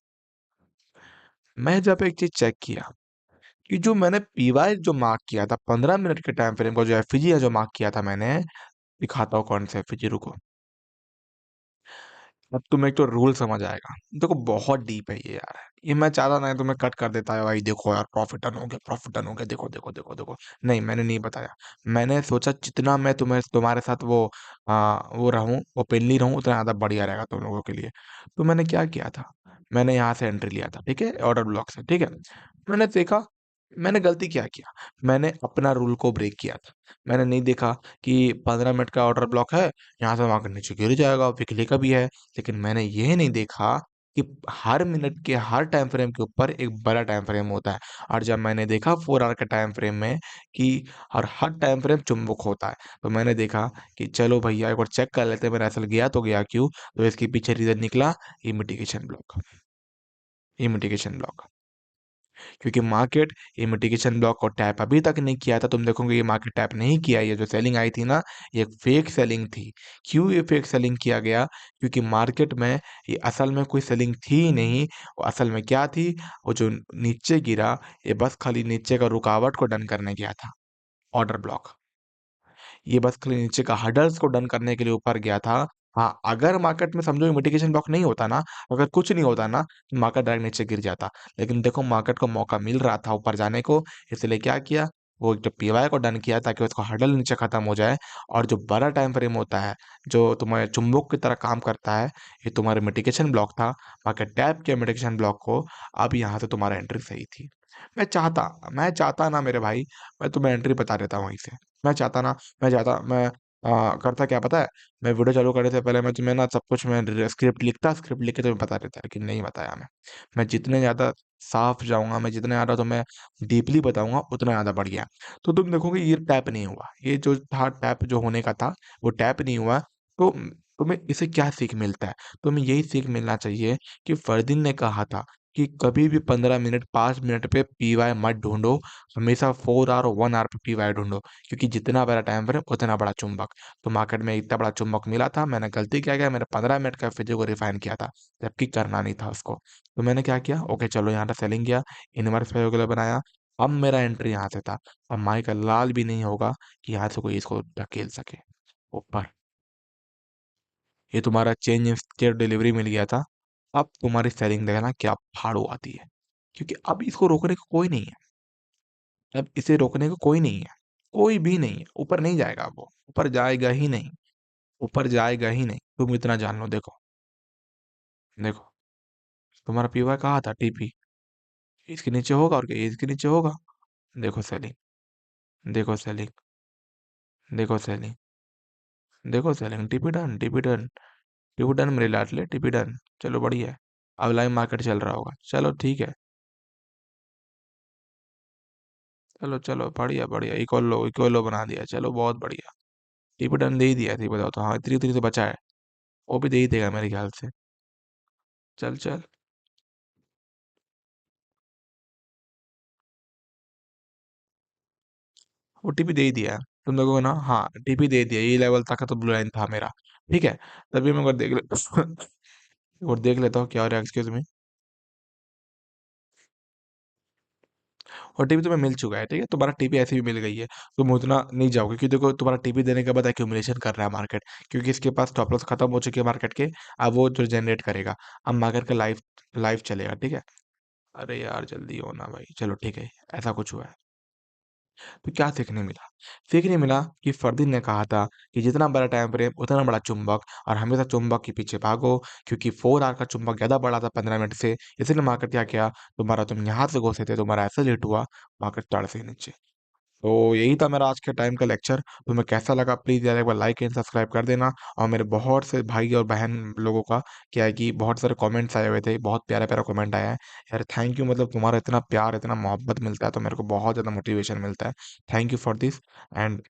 मैं जब एक चीज चेक किया कि जो मैंने पीवाई जो मार्क किया था 15 मिनट के टाइम फ्रेम को, जो एफजी है जो मार्क किया था मैंने, दिखाता हूँ कौन सा एफजी, रुको। अब तुम्हें एक तो रूल समझ आएगा। देखो बहुत डीप है ये यार, ये मैं चाहता ना तुम्हें कट कर देता है भाई, देखो यार प्रॉफिट टर्न हो गया, प्रॉफिट टर्न हो गया, देखो देखो देखो देखो। नहीं, मैंने नहीं बताया। मैंने सोचा जितना मैं तुम्हारे साथ वो रहूं, ओपनली रहूं, उतना ज्यादा बढ़िया रहेगा तुम लोगों के लिए। तो मैंने क्या किया था, मैंने यहाँ से एंट्री लिया था, ठीक है, ऑर्डर ब्लॉक से, ठीक है। मैंने देखा, मैंने गलती क्या किया, मैंने अपना रूल को ब्रेक किया था। मैंने नहीं देखा कि 15 मिनट का ऑर्डर ब्लॉक है, यहाँ से वहां नीचे गिर जाएगा, वीकली का भी है। लेकिन मैंने ये नहीं देखा कि हर मिनट के हर टाइम फ्रेम के ऊपर एक बड़ा टाइम फ्रेम होता है। और जब मैंने देखा 4 आवर के टाइम फ्रेम में कि और हर टाइम फ्रेम चुंबक होता है, तो मैंने देखा कि चलो भैया एक बार चेक कर लेते हैं, मेरा असल गया तो गया क्यों। तो इसके पीछे रीजन निकला, ये मिटिगेशन ब्लॉक, ये मिटिगेशन ब्लॉक। क्योंकि मार्केट ये मिटिगेशन ब्लॉक और टैप अभी तक नहीं किया था। तुम देखोगे ये मार्केट टैप नहीं किया, ये जो सेलिंग आई थी ना, ये फेक सेलिंग थी। क्यों ये फेक सेलिंग किया गया? क्योंकि मार्केट में ये असल में कोई सेलिंग थी ही नहीं। वो असल में क्या थी, वो जो नीचे गिरा, ये बस खाली नीचे का रुकावट को डन करने गया था, ऑर्डर ब्लॉक। ये बस खाली नीचे का हर्डल्स को डन करने के लिए ऊपर गया था। हाँ, अगर मार्केट में समझो मिटिगेशन ब्लॉक नहीं होता ना, अगर कुछ नहीं होता ना, तो मार्केट डायरेक्ट नीचे गिर जाता। लेकिन देखो मार्केट को मौका मिल रहा था ऊपर जाने को, इसलिए क्या किया, वो जो पीवाई को डन किया ताकि उसका हर्डल नीचे खत्म हो जाए। और जो बड़ा टाइम फ्रेम होता है, जो तुम्हारे चुंबक की तरह काम करता है, ये तुम्हारे मिटिगेशन ब्लॉक था। मार्केट टैप किया मिटिगेशन ब्लॉक को। अब यहाँ से तुम्हारा एंट्री सही थी। मैं चाहता ना मेरे भाई, मैं तुम्हें एंट्री बता देता वहीं से। मैं चाहता ना, मैं करता क्या पता है, मैं वीडियो चालू करने से पहले मैं तुम्हें ना सब कुछ, मैं स्क्रिप्ट लिखता, स्क्रिप्ट लिख के तुम्हें बता देता, लेकिन नहीं बताया मैं जितने ज़्यादा साफ जाऊंगा, मैं जितने ज़्यादा तुम्हें डीपली बताऊंगा उतना ज़्यादा बढ़िया। तो तुम देखोगे ये टैप नहीं हुआ, ये जो था टैप जो होने का था वो टैप नहीं हुआ। तो तुम्हें इसे क्या सीख मिलता है? तुम्हें यही सीख मिलना चाहिए कि फरदीन ने कहा था कि कभी भी 15 मिनट 5 मिनट पे पीवाई मत ढूंढो, हमेशा 4 आवर और 1 आवर पे पीवाई ढूंढो। क्योंकि जितना बड़ा टाइम फ्रेम उतना बड़ा चुंबक। तो मार्केट में इतना बड़ा चुंबक मिला था, मैंने गलती क्या किया, मैंने 15 मिनट का फिजिक को रिफाइन किया था, जबकि करना नहीं था उसको। तो मैंने क्या किया, ओके चलो यहाँ से सेलिंग किया, इनवर्स के बनाया। अब मेरा एंट्री यहाँ से था। अब माई का लाल भी नहीं होगा कि यहाँ से कोई इसको धकेल सके ऊपर। ये तुम्हारा चेंज इन स्टेट डिलीवरी मिल गया था। अब तुम्हारी सेलिंग देखना क्या फाड़ू आती है, क्योंकि अब इसको रोकने का कोई नहीं है। अब इसे रोकने को कोई नहीं है, कोई भी नहीं है। ऊपर नहीं जाएगा, वो ऊपर जाएगा ही नहीं, ऊपर जाएगा ही नहीं। तुम इतना जान लो। देखो, देखो, तुम्हारा पीवाई कहाँ था, टीपी इसके नीचे होगा, और क्या इसके नीचे होगा। देखो सेलिंग, देखो सेलिंग, देखो सेलिंग, देखो selling, TP done, TP done, TP done मेरे लाडले, टीपी डन। चलो बढ़िया है। अब लाइव मार्केट चल रहा होगा, चलो ठीक है। चलो चलो बढ़िया बढ़िया, इक्वल लो बना दिया, चलो बहुत बढ़िया। टीपी डन दे ही दिया थी, बताओ तो। हाँ, इतनी इतनी से बचा है, वो भी दे ही देगा मेरे ख्याल से। चल चल। वो टीपी दे ही दिया है। तुम देखोगे ना, हाँ टीपी दे दिया, ये लेवल तक का तो ब्लू लाइन था मेरा। ठीक है, तभी मैं एक बार देख ले एक बार देख लेता हूँ क्या हो रहा है, एक्सक्यूज मी। और टीपी तुम्हें मिल चुका है, ठीक है, तुम्हारा टीपी ऐसे भी मिल गई है। तुम उतना नहीं जाओगे, क्योंकि देखो तुम्हारा टीपी देने के बाद एक्यूमुलेशन कर रहा है मार्केट, क्योंकि इसके पास स्टॉप लॉस खत्म हो चुकी है मार्केट के। अब वो जो जनरेट करेगा, अब मार्केट का लाइव लाइव चलेगा, ठीक है। अरे यार जल्दी हो ना भाई, चलो ठीक है, ऐसा कुछ हुआ है। तो क्या सीखने मिला? सीखने मिला कि फरदीन ने कहा था कि जितना बड़ा टाइम फ्रेम उतना बड़ा चुंबक, और हमेशा चुंबक के पीछे भागो। क्योंकि 4 आवर का चुंबक ज़्यादा बड़ा था 15 मिनट से, इसलिए मार्केट क्या किया, तुम्हारा तुम यहाँ से घुसे थे, तुम्हारा ऐसे लेट हुआ, मार्केट चढ़ से नीचे। तो यही था मेरा आज के टाइम का लेक्चर। तुम्हें कैसा लगा प्लीज़ यार एक बार लाइक एंड सब्सक्राइब कर देना। और मेरे बहुत से भाई और बहन लोगों का क्या है कि बहुत सारे कमेंट्स आए हुए थे, बहुत प्यारा प्यारा कमेंट आया है। यार थैंक यू, मतलब तुम्हारा इतना प्यार इतना मोहब्बत मिलता है तो मेरे को बहुत ज़्यादा मोटिवेशन मिलता है। Thank you for this. And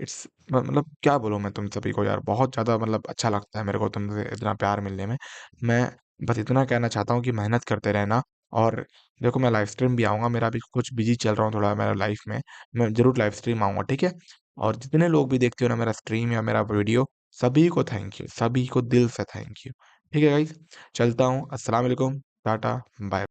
it's मतलब क्या बोलूँ मैं तुम सभी को यार, बहुत ज़्यादा मतलब अच्छा लगता है मेरे को तुमसे इतना प्यार मिलने में। मैं बस इतना कहना चाहता हूँ कि मेहनत करते रहना। और देखो मैं लाइव स्ट्रीम भी आऊँगा, मेरा अभी कुछ बिजी चल रहा हूँ थोड़ा मेरा लाइफ में। मैं ज़रूर लाइव स्ट्रीम आऊँगा, ठीक है। और जितने लोग भी देखते हो ना मेरा स्ट्रीम या मेरा वीडियो, सभी को थैंक यू, सभी को दिल से थैंक यू। ठीक है गाइज, चलता हूँ। अस्सलाम वालेकुम, टाटा, बाय।